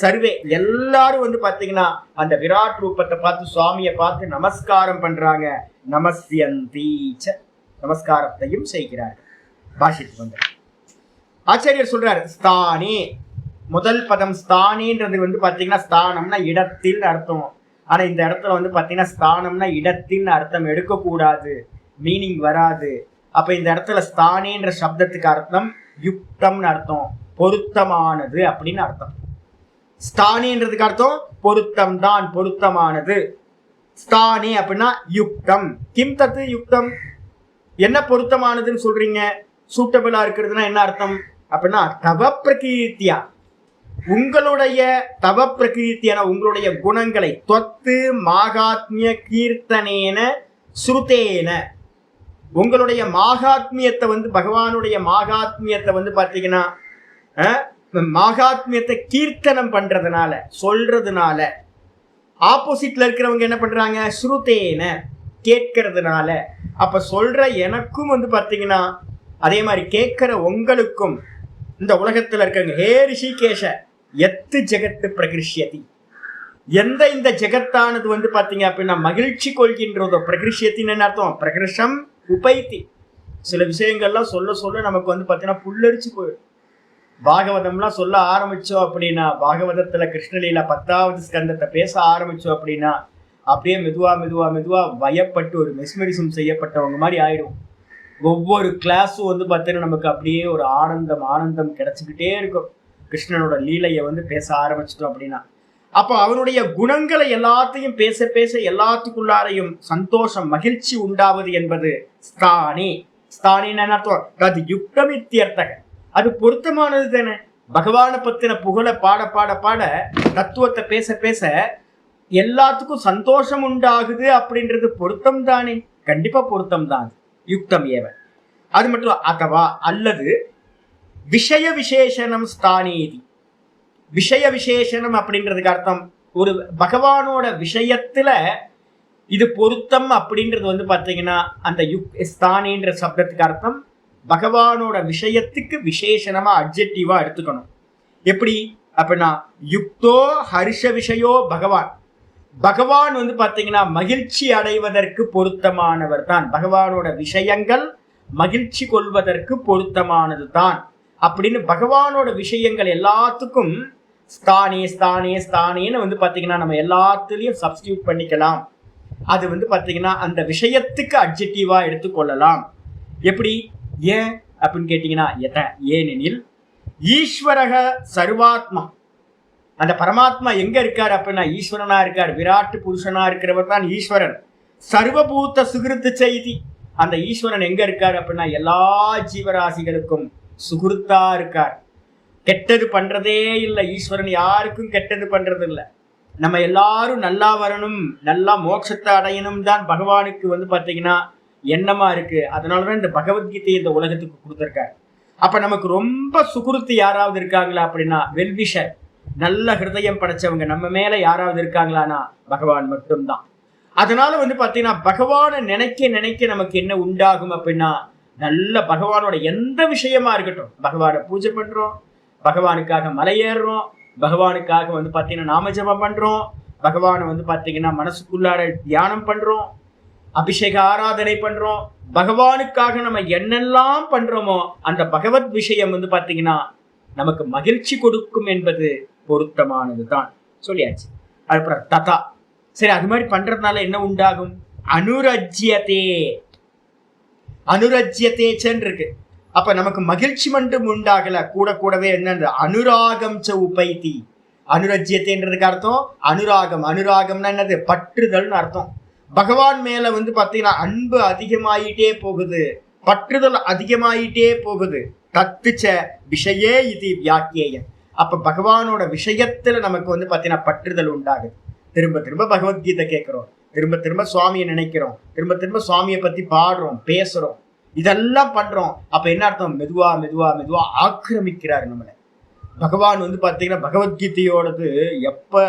சர்வே எல்லாரும் வந்து பாத்தீங்கன்னா அந்த விராட் ரூபத்தை பார்த்து, சுவாமியை பார்த்து நமஸ்காரம் பண்றாங்க. நமஸ்யந்தீச்ச, நமஸ்காரத்தையும் செய்கிறார்கள். பாஷித்து வந்து ஆச்சாரியர் சொல்றாரு, ஸ்தானே, முதல் பதம் ஸ்தானேன்றது வந்து பாத்தீங்கன்னா ஸ்தானம்னா இடத்தில் அர்த்தம். ஆனா இந்த இடத்துல வந்து பாத்தீங்கன்னா ஸ்தானம்னா இடத்தின் அர்த்தம் எடுக்கக்கூடாது, மீனிங் வராது. அப்ப இந்த இடத்துல ஸ்தானேன்ற சப்தத்துக்கு அர்த்தம் யுக்தம்னு அர்த்தம், பொருத்தமானது அப்படின்னு அர்த்தம். ஸ்தானேன்றதுக்கு அர்த்தம் பொருத்தம் தான், பொருத்தமானது. ஸ்தானே அப்படின்னா யுக்தம். கிம் தத்து யுக்தம், என்ன பொருத்தமானதுன்னு சொல்றீங்க? சூட்டபிளா இருக்கிறதுனா என்ன அர்த்தம் அப்படின்னா தவ பிரகீர்த்தியா, உங்களுடைய தவ பிரகீர்த்தியான உங்களுடைய குணங்களை, தொத்து மாகாத்மிய கீர்த்தனேன ஸ்ருதேன, உங்களுடைய மாகாத்மியத்தை வந்து, பகவானுடைய மாகாத்மியத்தை வந்து பாத்தீங்கன்னா மாகாத்மியத்தை கீர்த்தனம் பண்றதுனால, சொல்றதுனால. ஆப்போசிட்ல இருக்கிறவங்க என்ன பண்றாங்க? ஸ்ருதேன, கேட்கறதுனால. அப்ப சொல்ற எனக்கும் வந்து பாத்தீங்கன்னா, அதே மாதிரி கேட்கிற உங்களுக்கும், இந்த உலகத்துல இருக்காங்க, ஹே ரிஷிகேஷ எத்து ஜெகத்து பிரகிருஷ்யதி, எந்த இந்த ஜெகத்தானது வந்து பாத்தீங்க அப்படின்னா மகிழ்ச்சி கொள்கின்றதோ, பிரகிருஷ்யத்தின்னு என்ன அர்த்தம்? பிரகிருஷம் உபைத்தி. சில விஷயங்கள்லாம் சொல்ல சொல்ல நமக்கு வந்து பாத்தீங்கன்னா புல்லரிச்சு போயிடும். பாகவதம்லாம் சொல்ல ஆரம்பிச்சோம் அப்படின்னா, பாகவதத்துல கிருஷ்ணலீலா 10வது ஸ்கந்தத்தை பேச ஆரம்பிச்சோம் அப்படின்னா அப்படியே மெதுவா மெதுவா மெதுவா வயப்பட்டு ஒரு மெஸ்மரிசம் செய்யப்பட்டவங்க மாதிரி ஆயிடும். ஒவ்வொரு கிளாஸும் வந்து பார்த்தீங்கன்னா நமக்கு அப்படியே ஒரு ஆனந்தம் கிடைச்சிக்கிட்டே இருக்கும். கிருஷ்ணனோட லீலையை வந்து பேச ஆரம்பிச்சிட்டோம் அப்படின்னா, அப்போ அவனுடைய குணங்களை எல்லாத்தையும் பேச பேச எல்லாத்துக்குள்ளாரையும் சந்தோஷம், மகிழ்ச்சி உண்டாவது என்பது ஸ்தானே. ஸ்தானின்னு அர்த்தம், அது யுக்தமித்தியர்த்தக, அது பொருத்தமானது தானே. பகவானை பத்தின புகழ பாட பாட பாட, தத்துவத்தை பேச பேச எல்லாத்துக்கும் சந்தோஷம் உண்டாகுது அப்படின்றது பொருத்தம் தானே. கண்டிப்பா பொருத்தம் தான், யுக்தம் ஏவ. அது மட்டும் அதுவா அல்லது விஷய விசேஷனம் ஸ்தானேதி. விஷய விசேஷனம் அப்படின்றதுக்கு அர்த்தம், ஒரு பகவானோட விஷயத்துல இது பொருத்தம் அப்படின்றது வந்து பாத்தீங்கன்னா அந்த ஸ்தானின்ற சப்தத்துக்கு அர்த்தம் பகவானோட விஷயத்துக்கு விசேஷனமா அட்ஜெக்டிவா எடுத்துக்கணும். எப்படி அப்படின்னா, யுக்தோ ஹர்ஷ விஷயோ பகவான், பகவான் வந்து பாத்தீங்கன்னா மகிழ்ச்சி அடைவதற்கு பொருத்தமானவர் தான். பகவானோட விஷயங்கள் மகிழ்ச்சி கொள்வதற்கு பொருத்தமானது தான் அப்படின்னு பகவானோட விஷயங்கள் எல்லாத்துக்கும் ஸ்தானே ஸ்தானே ஸ்தானேன்னு வந்து பாத்தீங்கன்னா நம்ம எல்லாத்துலயும் சப்ஸ்டியூட் பண்ணிக்கலாம். அது வந்து பாத்தீங்கன்னா அந்த விஷயத்துக்கு அட்ஜெக்டிவா எடுத்துக்கொள்ளலாம். எப்படி, ஏன் அப்படின்னு கேட்டீங்கன்னா, ஏனெனில் ஈஸ்வரக சர்வாத்மா, அந்த பரமாத்மா எங்க இருக்காரு அப்படின்னா ஈஸ்வரனா இருக்கார், விராட்டு புருஷனா இருக்கிறவர் தான் ஈஸ்வரன். சர்வபூத்த சுகிருத்து செய்தி, அந்த ஈஸ்வரன் எங்க இருக்காரு அப்படின்னா எல்லா ஜீவராசிகளுக்கும் சுகிருத்தா இருக்கார். கெட்டது பண்றதே இல்லை ஈஸ்வரன், யாருக்கும் கெட்டது பண்றது இல்லை. நம்ம எல்லாரும் நல்லா வரணும், நல்லா மோட்சத்தை அடையணும் தான் பகவானுக்கு வந்து பாத்தீங்கன்னா எண்ணமா இருக்கு. அதனாலதான் இந்த பகவத்கீதையை இந்த உலகத்துக்கு கொடுத்திருக்காரு. அப்ப நமக்கு ரொம்ப சுகிருத்து யாராவது இருக்காங்களா அப்படின்னா வெல்விஷர், நல்ல ஹிருதயம் படைச்சவங்க நம்ம மேல யாராவது இருக்காங்களான்னா பகவான் மட்டும்தான். அதனால வந்து பாத்தீங்கன்னா பகவானை நினைக்க நினைக்க நமக்கு என்ன உண்டாகும் அப்படின்னா, நல்ல பகவானோட எந்த விஷயமா இருக்கட்டும், பகவானை பூஜை பண்றோம், பகவானுக்காக மலையேறுறோம், பகவானுக்காக வந்து பாத்தீங்கன்னா நாமஜபம் பண்றோம், பகவானை வந்து பாத்தீங்கன்னா மனசுக்குள்ளார தியானம் பண்றோம், அபிஷேக ஆராதனை பண்றோம், பகவானுக்காக நம்ம என்னெல்லாம் பண்றோமோ அந்த பகவத் விஷயம் வந்து பாத்தீங்கன்னா நமக்கு மகிழ்ச்சி கொடுக்கும் என்பது பொருத்தமானது தான் சொல்லியாச்சு. அதுக்கப்புறம் ததா, சரி அது மாதிரி பண்றதுனால என்ன உண்டாகும்? அனுரஜ்யத்தே, அனுரஜ்யத்தேச்சன் இருக்கு. அப்ப நமக்கு மகிழ்ச்சி மட்டும் உண்டாகல, கூடவே என்னது அனுராகம் ச உபைதி. அனுரஜ்யத்தைன்றதுக்கு அர்த்தம் அனுராகம். அனுராகம்னா என்னது? பற்றுதல்னு அர்த்தம். பகவான் மேல வந்து பாத்தீங்கன்னா அன்பு அதிகமாயிட்டே போகுது, பற்றுதல் அதிகமாயிட்டே போகுது. தத்துச்ச விஷயே இது வியாக்கியம். அப்ப பகவானோட விஷயத்துல நமக்கு வந்து பாத்தீங்கன்னா பற்றுதல் உண்டாகுது. திரும்ப திரும்ப பகவத்கீதை கேட்கிறோம், திரும்ப திரும்ப சுவாமியை நினைக்கிறோம், திரும்ப திரும்ப சுவாமியை பத்தி பாடுறோம், பேசுறோம், இதெல்லாம் பண்றோம். அப்ப என்ன அர்த்தம்? மெதுவா மெதுவா மெதுவா ஆக்கிரமிக்கிறாரு நம்மளை பகவான். வந்து பாத்தீங்கன்னா பகவத்கீதையோடது எப்ப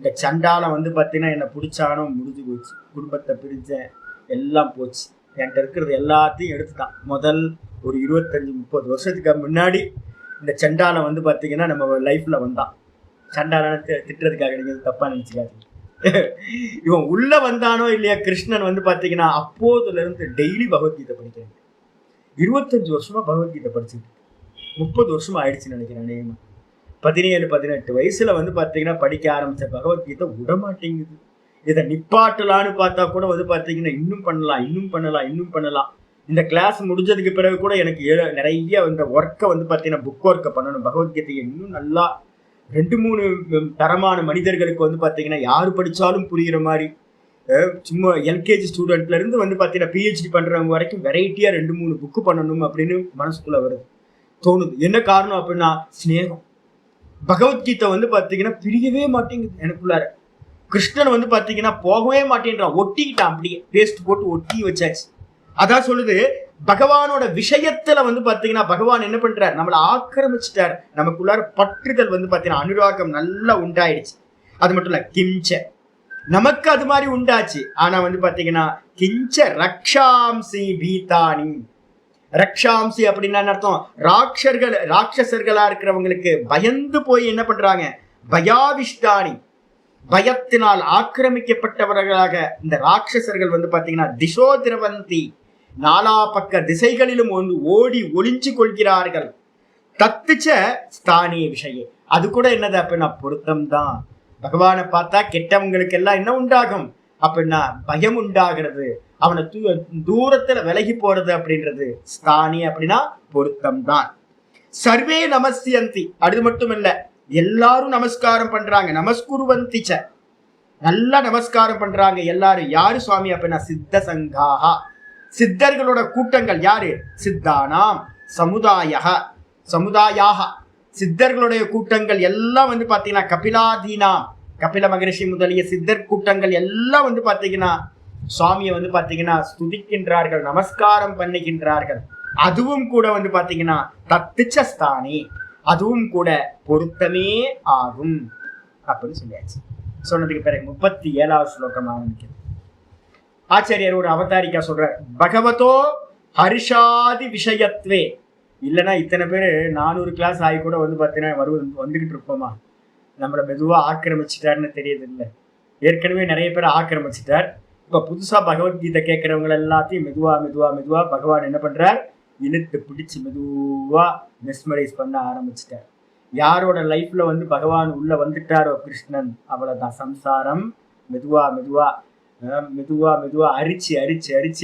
இந்த சண்டாலம் வந்து பாத்தீங்கன்னா என்னை பிடிச்சானோ முடிஞ்சு போச்சு. குடும்பத்தை பிரிஞ்சேன், எல்லாம் போச்சு. என்கிட்ட இருக்கிறது எல்லாத்தையும் எடுத்துட்டான். முதல் ஒரு 25-30 வருஷத்துக்கு முன்னாடி இந்த சண்டாலம் வந்து பாத்தீங்கன்னா நம்ம லைஃப்ல வந்தான். சண்டாலனை திட்டுறதுக்காக நீங்க தப்பா நினைச்சுக்காதீங்க. இவன் உள்ள வந்தானோ இல்லையா, கிருஷ்ணன் வந்து பாத்தீங்கன்னா அப்போதுல இருந்து டெய்லி பகவத்கீதை படிக்கிறேன். 25 வருஷமா பகவத்கீதை படிச்சுட்டு 30 வருஷமா ஆயிடுச்சுன்னு நினைக்கிறேன். 17-18 வயசுல வந்து பாத்தீங்கன்னா படிக்க ஆரம்பிச்ச பகவத்கீதை விடமாட்டேங்குது. இதை நிப்பாட்டலான்னு பார்த்தா கூட வந்து பாத்தீங்கன்னா இன்னும் பண்ணலாம். இந்த கிளாஸ் முடிஞ்சதுக்கு பிறகு கூட எனக்கு நிறைய இந்த ஒர்க்கை வந்து பாத்தீங்கன்னா புக் ஒர்க்கை பண்ணணும். பகவத்கீதையை இன்னும் நல்லா 2-3 தரமான மனிதர்களுக்கு வந்து பாத்தீங்கன்னா யாரு படிச்சாலும் புரியுற மாதிரி, சும்மா எல்கேஜி ஸ்டூடெண்ட்ல இருந்து வந்து பாத்தீங்கன்னா பிஹெச்டி பண்றவங்க வரைக்கும் வெரைட்டியா 2-3 புக்கு பண்ணணும் அப்படின்னு மனசுக்குள்ள வருது, தோணுது. என்ன காரணம் அப்படின்னா ஸ்நேகம். பகவத்கீதை வந்து பாத்தீங்கன்னா பிரியவே மாட்டேங்குது எனக்குள்ளார. கிருஷ்ணன் வந்து பாத்தீங்கன்னா போகவே மாட்டேன்றான், ஒட்டிக்கிட்டான். அப்படியே பேஸ்ட் போட்டு ஒட்டி வச்சாச்சு. அதான் சொல்லுது, பகவானோட விஷயத்துல வந்து பாத்தீங்கன்னா பகவான் என்ன பண்றார்? நம்மளை ஆக்கிரமிச்சுட்டார். நமக்குள்ளார பற்றுதல் வந்து பாத்தீங்கன்னா அனுராகம் நல்லா உண்டாயிடுச்சு. அது மட்டும் இல்ல, கிஞ்ச நமக்கு அது மாதிரி உண்டாச்சு. ஆனா வந்து பாத்தீங்கன்னா கிஞ்ச ரக்ஷாம்சி பீதானி. ரக்ஷாம்சி அப்படின்னா அர்த்தம் ராட்சசர்களா இருக்கிறவங்களுக்கு பயந்து போய் என்ன பண்றாங்க? பயாவிஷ்டானி, பயத்தினால் ஆக்கிரமிக்கப்பட்டவர்களாக இந்த ராட்சசர்கள் வந்து பாத்தீங்கன்னா திசோ திரவந்தி, நாலா பக்க திசைகளிலும் வந்து ஓடி ஒளிஞ்சு கொள்கிறார்கள். தத்துச்ச ஸ்தானிய விஷயம். அது கூட என்னது அப்படின்னா பொருத்தம் தான். பகவானை பார்த்தா கெட்டவங்களுக்கு எல்லாம் என்ன உண்டாகும் அப்படின்னா பயம் உண்டாகிறது, அவனை தூரத்துல விலகி போறது அப்படின்றது ஸ்தானி அப்படின்னா பொருத்தம் தான். சர்வே நமஸ்யந்தி, அது மட்டும் இல்ல எல்லாரும் நமஸ்காரம் பண்றாங்க. நமஸ்குருவந்திச்ச, நல்லா நமஸ்காரம் பண்றாங்க எல்லாரும். யாரு சுவாமி அப்படின்னா சித்த சங்காஹா, சித்தர்களோட கூட்டங்கள். யாரு? சித்தானாம் சமுதாயாக, சித்தர்களுடைய கூட்டங்கள் எல்லாம் வந்து பாத்தீங்கன்னா கபிலாதீனாம், கபில மகரிஷி முதலிய சித்தர் கூட்டங்கள் எல்லாம் வந்து பாத்தீங்கன்னா சுவாமியை வந்து பாத்தீங்கன்னா ஸ்துதிக்கின்றார்கள், நமஸ்காரம் பண்ணுகின்றார்கள். அதுவும் கூட வந்து பாத்தீங்கன்னா தத்துச்சஸ்தானி, அதுவும் கூட பொருத்தமே ஆகும் அப்படின்னு சொல்லியாச்சு. சொன்னதுக்கு பிறகு 37வது ஸ்லோகம் ஆரம்பிக்கிறது. ஆச்சாரியர் ஒரு அவதாரிக்கா சொல்ற, பகவதோ ஹர்ஷாதி விஷயத்வே. இல்லைன்னா இத்தனை பேர் 400 கிளாஸ் ஆகி கூட வந்து பார்த்தீங்கன்னா வந்துகிட்டு இருப்போமா? நம்மளை மெதுவா ஆக்கிரமிச்சிட்டாருன்னு தெரியுது இல்லை? ஏற்கனவே நிறைய பேர் ஆக்கிரமிச்சிட்டார். இப்ப புதுசா பகவத்கீதை கேட்கறவங்க எல்லாத்தையும் மெதுவா பகவான் என்ன பண்றார்? இழுத்து பிடிச்சு மெதுவா மெஸ்மரைஸ் பண்ண ஆரம்பிச்சிட்டார். யாரோட லைஃப்ல வந்து பகவான் உள்ள வந்துட்டாரோ கிருஷ்ணன், அவ்வளவுதான் சம்சாரம் மெதுவா அரிச்சு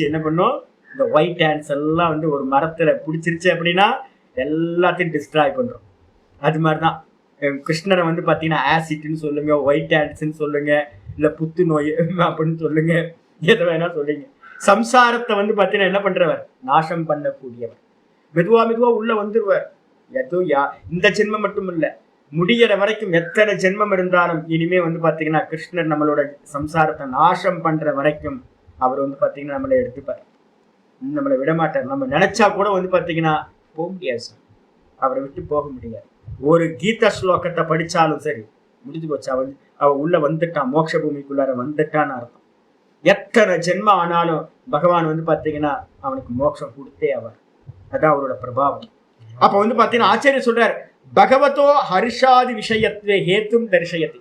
என்ன பண்ணும்? இந்த ஒயிட் ஹேண்ட்ஸ் எல்லாம் வந்து ஒரு மரத்துல பிடிச்சிருச்சு அப்படின்னா எல்லாத்தையும் டிஸ்ட்ராய் பண்றோம். அது மாதிரிதான் கிருஷ்ணரை வந்து பாத்தீங்கன்னா ஆசிட்னு சொல்லுங்க, ஒயிட் ஹேண்ட்ஸ்ன்னு சொல்லுங்க, இல்ல புத்து நோய் அப்படின்னு சொல்லுங்க, எதை வேணா சொல்லுங்க. சம்சாரத்தை வந்து பாத்தீங்கன்னா என்ன பண்றவர்? நாசம் பண்ணக்கூடியவர். மெதுவா உள்ள வந்துருவார். இந்த ஜென்மம் மட்டும் இல்ல, முடிகிற வரைக்கும் எத்தனை ஜென்மம் இருந்தாலும் இனிமே வந்து பாத்தீங்கன்னா கிருஷ்ணர் நம்மளோட சம்சாரத்தை நாசம் பண்ற வரைக்கும் அவர் வந்து பாத்தீங்கன்னா நம்மளை எடுத்துப்பார், நம்மளை விடமாட்டார். நம்ம நினைச்சா கூட வந்து பாத்தீங்கன்னா போக முடியாது, அவரை விட்டு போக முடியாது. ஒரு கீதா ஸ்லோகத்தை படிச்சாலும் சரி, முடிஞ்சு போச்சு. அவ உள்ள வந்துட்டான், மோட்ச பூமிக்குள்ளார வந்துட்டான்னு அர்த்தம். எத்தனை ஜென்மம் ஆனாலும் பகவான் வந்து பாத்தீங்கன்னா அவனுக்கு மோட்சம் கொடுத்தே அவர். அதான் அவரோட பிரபாவம். அப்ப வந்து பாத்தீங்கன்னா ஆச்சாரியர் சொல்றார், பகவதோ ஹர்ஷாதி விஷயத்வே ஹேத்தும் தரிசயத்தி.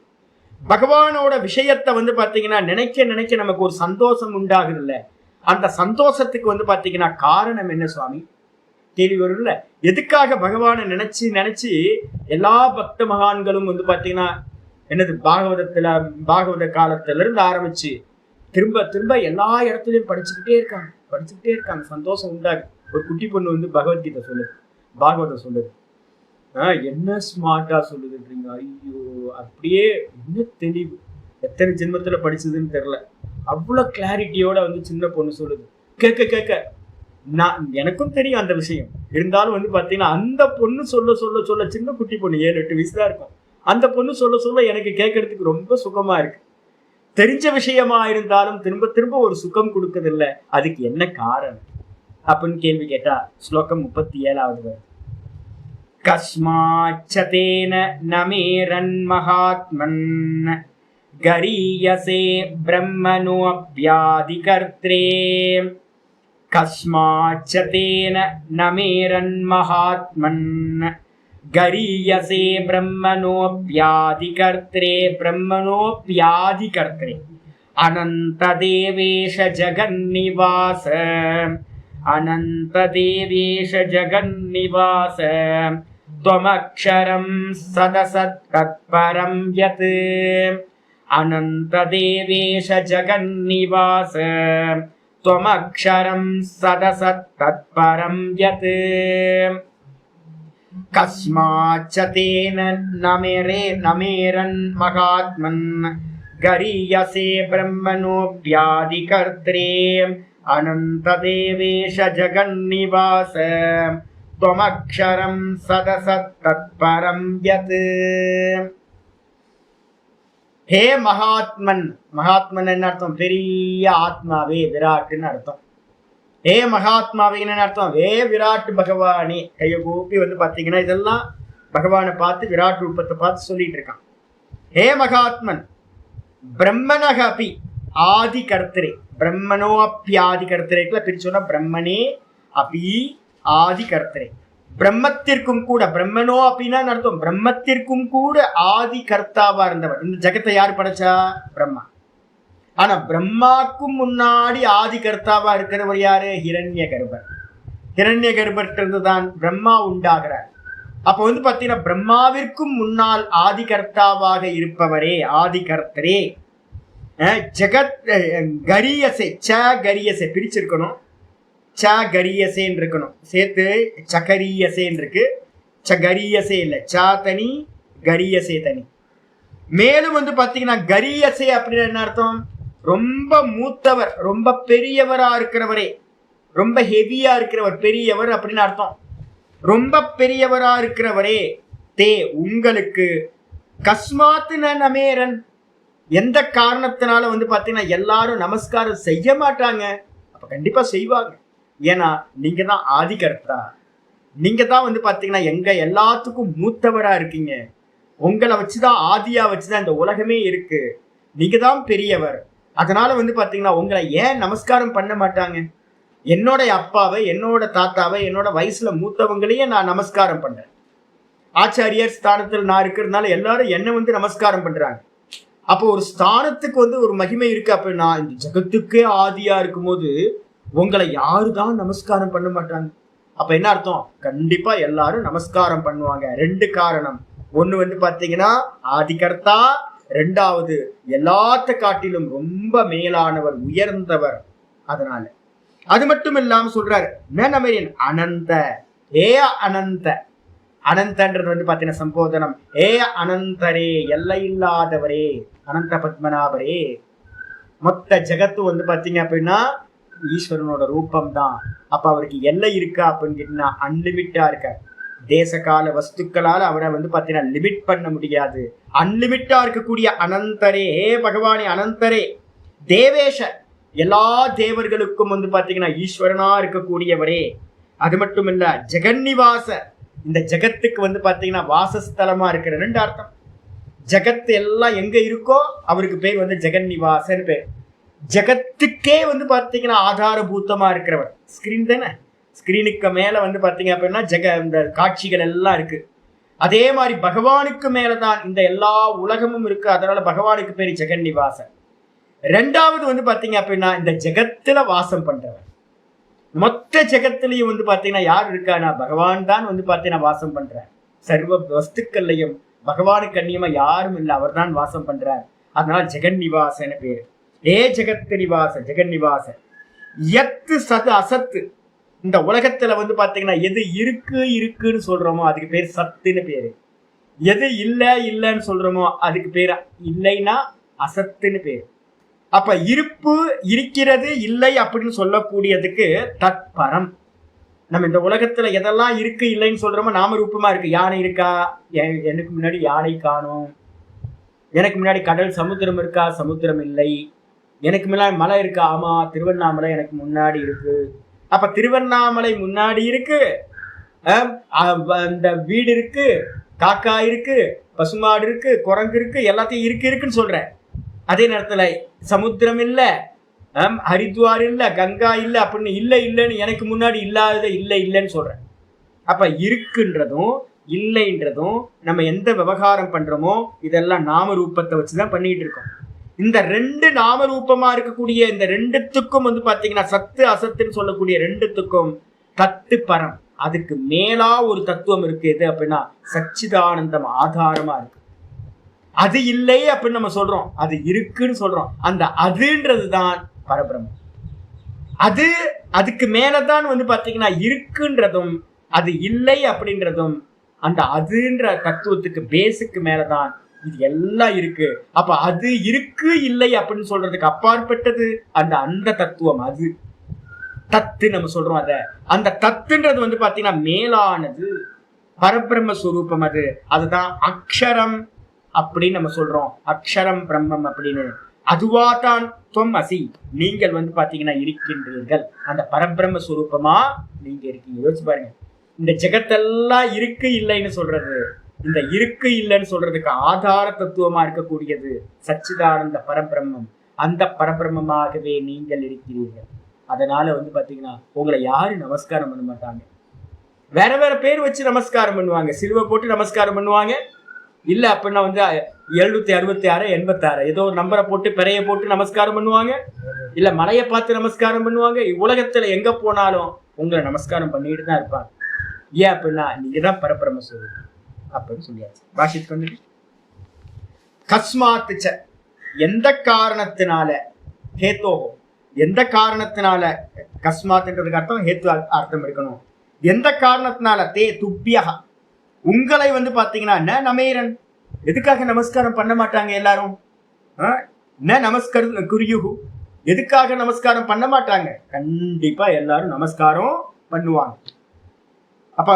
பகவானோட விஷயத்தை வந்து பாத்தீங்கன்னா நினைக்க நமக்கு ஒரு சந்தோஷம் உண்டாகுது இல்ல? அந்த சந்தோஷத்துக்கு வந்து பாத்தீங்கன்னா காரணம் என்ன சுவாமி? கேள்வி வரும் இல்ல? எதுக்காக பகவானை நினைச்சு எல்லா பக்த மகான்களும் வந்து பாத்தீங்கன்னா என்னது பாகவத காலத்துல இருந்து ஆரம்பிச்சு திரும்ப எல்லா இடத்துலயும் படிச்சுக்கிட்டே இருக்காங்க. படிச்சுக்கிட்டே இருக்காங்க, சந்தோஷம் உண்டாகு. ஒரு குட்டி பொண்ணு வந்து பகவத்கீதை சொல்லுது, பாகவதம் சொல்லுது. என்ன ஸ்மார்ட்டா சொல்லுதுன்றீங்க. ஐயோ, அப்படியே என்ன தெளிவு, எத்தனை ஜென்மத்துல படிச்சதுன்னு தெரியல, அவ்வளவு கிளாரிட்டியோட வந்து சின்ன பொண்ணு சொல்லுது. கேட்க கேட்க நான் எனக்கும் தெரியும் அந்த விஷயம், இருந்தாலும் வந்து பாத்தீங்கன்னா அந்த பொண்ணு சொல்ல சொல்ல சொல்ல, சின்ன குட்டி பொண்ணு 7-8 வயசு தான் இருக்கும், அந்த பொண்ணு சொல்ல சொல்ல எனக்கு கேட்கறதுக்கு ரொம்ப சுகமா இருக்கு. தெரிஞ்ச விஷயமா இருந்தாலும் திரும்ப திரும்ப ஒரு சுகம் கொடுக்கறதில்ல, அதுக்கு என்ன காரணம் அப்படின்னு கேள்வி கேட்டா ஸ்லோகம் 37வது வருது. கஸ்மாச்சதேன நமேரன் மகாத்மன் கரீயசே பிரம்மனோப்யாதிகர்த்ரே. கஸ்மாச்சதேன நமேரன் மகாத்மன் கரீயசே பிரம்மனோப்யாதிகர்த்ரே. பிரம்மனோப்யாதிகர்த்ரே அனந்ததேவேஷ ஜகன்னிவாச. அனந்ததேவேஷ ஜகன்னிவாச त्वमक्षरं सदसत्तत्परं यत्. अनन्तदेवेश जगन्निवास त्वमक्षरं सदसत्तत्परं यत्. कस्माच्च तेन नमेरन् महात्मन् गरीयसे ब्रह्मणोऽप्यादिकर्त्रे. अनन्तदेवेश जगन्निवास त्वमक्षरं सदसत्तत्परं यत्. ஹே மகாத்மன். மகாத்மன் என்ன அர்த்தம்? பெரிய ஆத்மாவே, விராட்டுன்னு அர்த்தம். ஹே மகாத்மாவே என்ன அர்த்தம்? ஹே விராட் பகவானே. கைய கூப்பி வந்து பாத்தீங்கன்னா இதெல்லாம் பகவானை பார்த்து, விராட் ரூபத்தை பார்த்து சொல்லிட்டு இருக்கான். ஹே மகாத்மன், பிரம்மனக அபி ஆதி கர்த்தரே. பிரம்மனோ அப்பி ஆதி கர்த்தரேக்குள்ள பிரிச்சோன்னா பிரம்மனே அபி ஆதி கர்த்தரே. பிரம்மத்திற்கும் கூட, பிரம்மனோ அப்படின்னா அர்த்தம் பிரம்மத்திற்கும் கூட ஆதி கர்த்தாவா இருந்தவர். இந்த ஜகத்தை யார் படைச்சா? பிரம்மா. ஆனா பிரம்மாக்கும் முன்னாடி ஆதி கர்த்தாவா இருக்கிறவர் யாரு? ஹிரண்ய கர்ப்பர். ஹிரண்ய கர்ப்பர்கிட்ட தான் பிரம்மா உண்டாகிறார். அப்ப வந்து பாத்தீங்கன்னா பிரம்மாவிற்கும் முன்னால் ஆதி கர்த்தாவாக இருப்பவரே ஆதி கர்த்தரே. ஜெகத் கரியசே, ச கரியசே பிரிச்சிருக்கணும், ச கரியசேன்னு இருக்கணும், சேர்த்து சகரியசேன்னு இருக்கு. சகரியசே இல்லை, சா தனி கரியசே தனி. மேலும் வந்து பாத்தீங்கன்னா கரியசே அப்படின்னு என்ன அர்த்தம்? ரொம்ப மூத்தவர், ரொம்ப பெரியவரா இருக்கிறவரே, ரொம்ப ஹெவியா இருக்கிறவர், பெரியவர் அப்படின்னு அர்த்தம். ரொம்ப பெரியவரா இருக்கிறவரே, தே உங்களுக்கு, கஸ்மாத்து நமேரன், எந்த காரணத்தினால வந்து பாத்தீங்கன்னா எல்லாரும் நமஸ்காரம் செய்ய மாட்டாங்க? அப்ப கண்டிப்பா செய்வாங்க. ஏன்னா நீங்க தான் ஆதிகர்த்தா, நீங்க தான் வந்து பாத்தீங்கன்னா எங்க எல்லாத்துக்கும் மூத்தவரா இருக்கீங்க. உங்களை வச்சுதான், ஆதியா வச்சுதான் இந்த உலகமே இருக்கு. நீங்க தான் பெரியவர். அதனால வந்து பாத்தீங்கன்னா உங்களை ஏன் நமஸ்காரம் பண்ண மாட்டாங்க? என்னோட அப்பாவை, என்னோட தாத்தாவை, என்னோட வயசுல மூத்தவங்களையே நான் நமஸ்காரம் பண்றேன். ஆச்சாரியர் ஸ்தானத்தில் நான் இருக்கிறதுனால எல்லாரும் என்ன வந்து நமஸ்காரம் பண்றாங்க. அப்போ ஒரு ஸ்தானத்துக்கு வந்து ஒரு மகிமை இருக்கு. அப்ப நான் இந்த ஜகத்துக்கே ஆதியா இருக்கும் போது உங்களை யாருதான் நமஸ்காரம் பண்ண மாட்டாங்க? அப்ப என்ன அர்த்தம்? கண்டிப்பா எல்லாரும் நமஸ்காரம் பண்ணுவாங்க. 2 காரணம். ஒண்ணு வந்து பாத்தீங்கன்னா ஆதிகர்த்தா, 2வது எல்லாத்த காட்டிலும் ரொம்ப மேலானவர், உயர்ந்தவர். அதனால அது மட்டும் இல்லாம சொல்றாரு, நமேரன் அனந்த, ஏ அனந்த. அனந்தன்றது வந்து பாத்தீங்கன்னா சம்போதனம். ஏ அனந்தரே, எல்லை இல்லாதவரே, அனந்த பத்மநாபரே. மொத்த ஜகத்து வந்து பாத்தீங்க அப்படின்னா ஈஸ்வரனோட ரூபம் தான். அப்ப அவருக்கு எல்லை இருக்கா அப்படின்னு கேட்டீங்கன்னா அன்லிமிட்டா இருக்க. தேச கால வஸ்துக்களால் அவரை வந்து பாத்தீங்கன்னா லிமிட் பண்ண முடியாது. அன்லிமிட்டா இருக்கக்கூடிய அனந்தரே, ஹே பகவானே அனந்தரே. தேவேஷ, எல்லா தேவர்களுக்கும் வந்து பாத்தீங்கன்னா ஈஸ்வரனா இருக்கக்கூடியவரே. அது மட்டும் இல்ல ஜெகன்னிவாச, இந்த ஜகத்துக்கு வந்து பாத்தீங்கன்னா வாசஸ்தலமா இருக்கிற 2 அர்த்தம். ஜகத்து எல்லாம் எங்க இருக்கோ அவருக்கு பேர் வந்து ஜெகன்னிவாசன் பேர். ஜகத்துக்கே வந்து பாத்தீங்கன்னா ஆதாரபூத்தமா இருக்கிறவர். ஸ்கிரீன் தானே, ஸ்கிரீனுக்கு மேல வந்து பாத்தீங்க அப்படின்னா இந்த காட்சிகள் எல்லாம் இருக்கு. அதே மாதிரி பகவானுக்கு மேலதான் இந்த எல்லா உலகமும் இருக்கு. அதனால பகவானுக்கு பேர் ஜெகன்னிவாசன். 2வது வந்து பாத்தீங்க அப்படின்னா இந்த ஜெகத்துல வாசம் பண்றவர். மொத்த ஜெகத்திலையும் வந்து பாத்தீங்கன்னா யார் இருக்கானா? பகவான் தான் வந்து பாத்தீங்கன்னா வாசம் பண்றார். சர்வ வஸ்துக்கள்லையும் பகவானுக்கு அந்நியமா யாரும் இல்லை, அவர் தான் வாசம் பண்றார். அதனால ஜெகன்னிவாசன் பேரு. ஏ ஜெகத் நிவாச, ஜெகன்னிவாச. எத்து சத்து அசத்து. இந்த உலகத்துல வந்து பாத்தீங்கன்னா எது இருக்குன்னு சொல்றோமோ அதுக்கு பேர் சத்துன்னு பேரு. எது இல்லைன்னு சொல்றோமோ அதுக்கு பேர் இல்லைன்னா அசத்துன்னு பேரு. அப்ப இருப்பு, இருக்கிறது, இல்லை அப்படின்னு சொல்லக்கூடியதுக்கு தத்பரம். நம்ம இந்த உலகத்துல எதெல்லாம் இருக்கு இல்லைன்னு சொல்றோமோ நாம ரூபமா இருக்கு. யானை இருக்கா? எனக்கு முன்னாடி யானை காணும். எனக்கு முன்னாடி கடல் சமுத்திரம் இருக்கா? சமுத்திரம் இல்லை. எனக்கு முன்னாடி மலை இருக்கா? ஆமா, திருவண்ணாமலை எனக்கு முன்னாடி இருக்கு. அப்ப திருவண்ணாமலை முன்னாடி இருக்கு, அந்த வீடு இருக்கு, காக்கா இருக்கு, பசுமாடு இருக்கு, குரங்கு இருக்கு, எல்லாத்தையும் இருக்குன்னு சொல்றேன். அதே நேரத்துல சமுத்திரம் இல்ல, ஹரித்வார் இல்ல, கங்கா இல்ல அப்படின்னு இல்லைன்னு எனக்கு முன்னாடி இல்லாதத இல்லைன்னு சொல்றேன். அப்ப இருக்குன்றதும் இல்லைன்றதும் நம்ம எந்த விவகாரம் பண்றோமோ இதெல்லாம் நாம ரூபத்தை வச்சுதான் பண்ணிட்டு இருக்கோம். இந்த ரெண்டு நாம ரூபமா இருக்கக்கூடிய இந்த ரெண்டுத்துக்கும் வந்து பாத்தீங்கன்னா சத்து அசத்துன்னு சொல்லக்கூடிய ரெண்டுத்துக்கும் தத்து பரம். அதுக்கு மேலா ஒரு தத்துவம் இருக்கு. எது அப்படின்னா சச்சிதானந்தம் ஆதாரமா இருக்கு. அது இல்லை அப்படின்னு நம்ம சொல்றோம், அது இருக்குன்னு சொல்றோம். அந்த அதுன்றதுதான் பரபிரம்மம். அதுக்கு மேலதான் வந்து பாத்தீங்கன்னா இருக்குன்றதும் அது இல்லை அப்படின்றதும் அந்த அதுன்ற தத்துவத்துக்கு பேஸுக்கு மேலதான் இது எல்லாம் இருக்கு. அப்ப அது இருக்கு இல்லை அப்படின்னு சொல்றதுக்கு அப்பாற்பட்டது அந்த தத்துவம். அது தத்து நம்ம சொல்றோம். அந்த தத்துன்றது வந்து பாத்தீங்கன்னா மேலானது பரபிரம்ம ஸ்வரூபம். அதுதான் அக்ஷரம் அப்படின்னு நம்ம சொல்றோம். அக்ஷரம் பிரம்மம் அப்படின்னு. அதுவாதான் துவம் அசி, நீங்கள் வந்து பாத்தீங்கன்னா இருக்கின்றீர்கள். அந்த பரபிரம்ம ஸ்வரூபமா நீங்க இருக்கீங்க. யோசிச்சு பாருங்க, இந்த ஜெகத்தெல்லாம் இருக்கு இல்லைன்னு சொல்றது, இந்த இருக்கு இல்லைன்னு சொல்றதுக்கு ஆதார தத்துவமா இருக்கக்கூடியது சச்சிதானந்த பரபிரம்மம். அந்த பரபிரம்மமாகவே நீங்கள் இருக்கிறீர்கள். அதனால வந்து பாத்தீங்கன்னா உங்களை யாரும் நமஸ்காரம் பண்ண மாட்டாங்க. வேற வேற பேர் வச்சு நமஸ்காரம் பண்ணுவாங்க. சிலுவை போட்டு நமஸ்காரம் பண்ணுவாங்க. இல்ல அப்படின்னா வந்து 766 86 ஏதோ ஒரு நம்பரை போட்டு பெறைய போட்டு நமஸ்காரம் பண்ணுவாங்க. இல்ல மலையை பார்த்து நமஸ்காரம் பண்ணுவாங்க. உலகத்துல எங்க போனாலும் உங்களை நமஸ்காரம் பண்ணிட்டு தான் இருப்பாங்க. ஏன் அப்படின்னா நீங்க தான் பரபிரம்ம ஸ்வரூபம் அப்படின்னு சொல்லியாச்சு. பாஷித்துக்கு வந்து கஸ்மாத்துச்ச, எந்த காரணத்தினால, ஹேத்தோஹோ, எந்த காரணத்தினால, கஸ்மாத்ன்றதுக்கு அர்த்தம் ஹேத்து அர்த்தம் எடுக்கணும். எந்த காரணத்தினால, தே துப்பியகா, உங்களை வந்து பாத்தீங்கன்னா நமேரன், எதுக்காக நமஸ்காரம் பண்ண மாட்டாங்க எல்லாரும்? நமஸ்கார குறியுகு, எதுக்காக நமஸ்காரம் பண்ண மாட்டாங்க? கண்டிப்பா எல்லாரும் நமஸ்காரம் பண்ணுவாங்க. அப்ப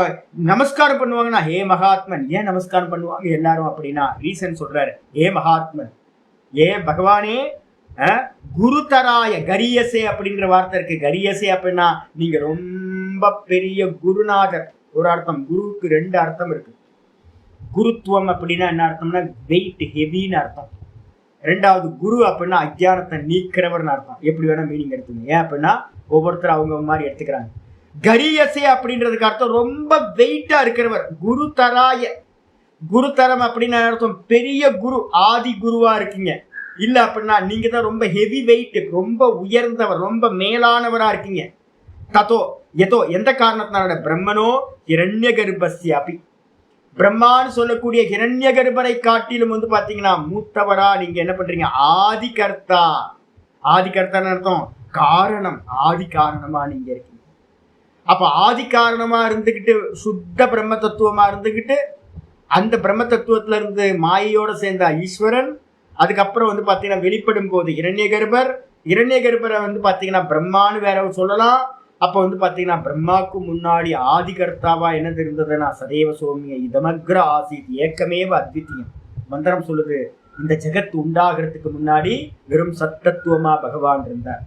நமஸ்காரம் பண்ணுவாங்கன்னா ஹே மகாத்மன். ஏன் நமஸ்காரம் பண்ணுவாங்க எல்லாரும் அப்படின்னா ரீசன் சொல்றாரு. ஹே மகாத்மன், ஏ பகவானே, குருதராய, கரியசே அப்படிங்கிற வார்த்தை இருக்கு. கரியசே அப்படின்னா நீங்க ரொம்ப பெரிய குருநாதர் ஒரு அர்த்தம். குருவுக்கு 2 அர்த்தம் இருக்கு. குருத்துவம் அப்படின்னா என்ன அர்த்தம்னா வெயிட், ஹெவின்னு அர்த்தம். 2வது குரு அப்படின்னா அஜ்ஞானத்தை நீக்கிறவர்னு அர்த்தம். எப்படி வேணா மீனிங் எடுத்துங்க. ஏன் அப்படின்னா ஒவ்வொருத்தரும் அவங்க மாதிரி எடுத்துக்கிறாங்க. கரியசே அப்படின்றதுக்கு அர்த்தம் ரொம்ப வெயிட்டா இருக்கிறவர். குரு தராய, குருதரம் அப்படின்னு அர்த்தம் பெரிய குரு, ஆதி குருவா இருக்கீங்க. இல்ல அப்படின்னா நீங்க தான் ரொம்ப ஹெவி வெயிட், ரொம்ப உயர்ந்தவர், ரொம்ப மேலானவரா இருக்கீங்க. தத்தோ எதோ, எந்த காரணத்தினால, பிரம்மனோ ஹிரண்ய கர்ப்பஸ்ய அபி, பிரம்மான்னு சொல்லக்கூடிய ஹிரண்ய கர்ப்பரை காட்டிலும் வந்து பாத்தீங்கன்னா மூத்தவரா நீங்க என்ன பண்றீங்க? ஆதி கர்த்தா. ஆதி கர்த்தான்னு அர்த்தம் காரணம், ஆதி காரணமா நீங்க இருக்கீங்க. அப்ப ஆதி காரணமா இருந்துகிட்டு சுத்த பிரம்ம தத்துவமா இருந்துகிட்டு அந்த பிரம்ம தத்துவத்துல இருந்து மாயையோட சேர்ந்த ஈஸ்வரன், அதுக்கப்புறம் வந்து பாத்தீங்கன்னா வெளிப்படும் போது இரண்ய கர்ப்பரை வந்து பாத்தீங்கன்னா பிரம்மான்னு வேற சொல்லலாம். அப்ப வந்து பாத்தீங்கன்னா பிரம்மாவுக்கு முன்னாடி ஆதி கர்த்தாவா என்னது இருந்ததுன்னா சதேவ சோமிய இதமக்ர ஆசித் ஏக்கமேவ அத்விதீயம். மந்திரம் சொல்லுது, இந்த ஜெகத் உண்டாகிறதுக்கு முன்னாடி வெறும் சத்தத்துவமா பகவான் இருந்தார்.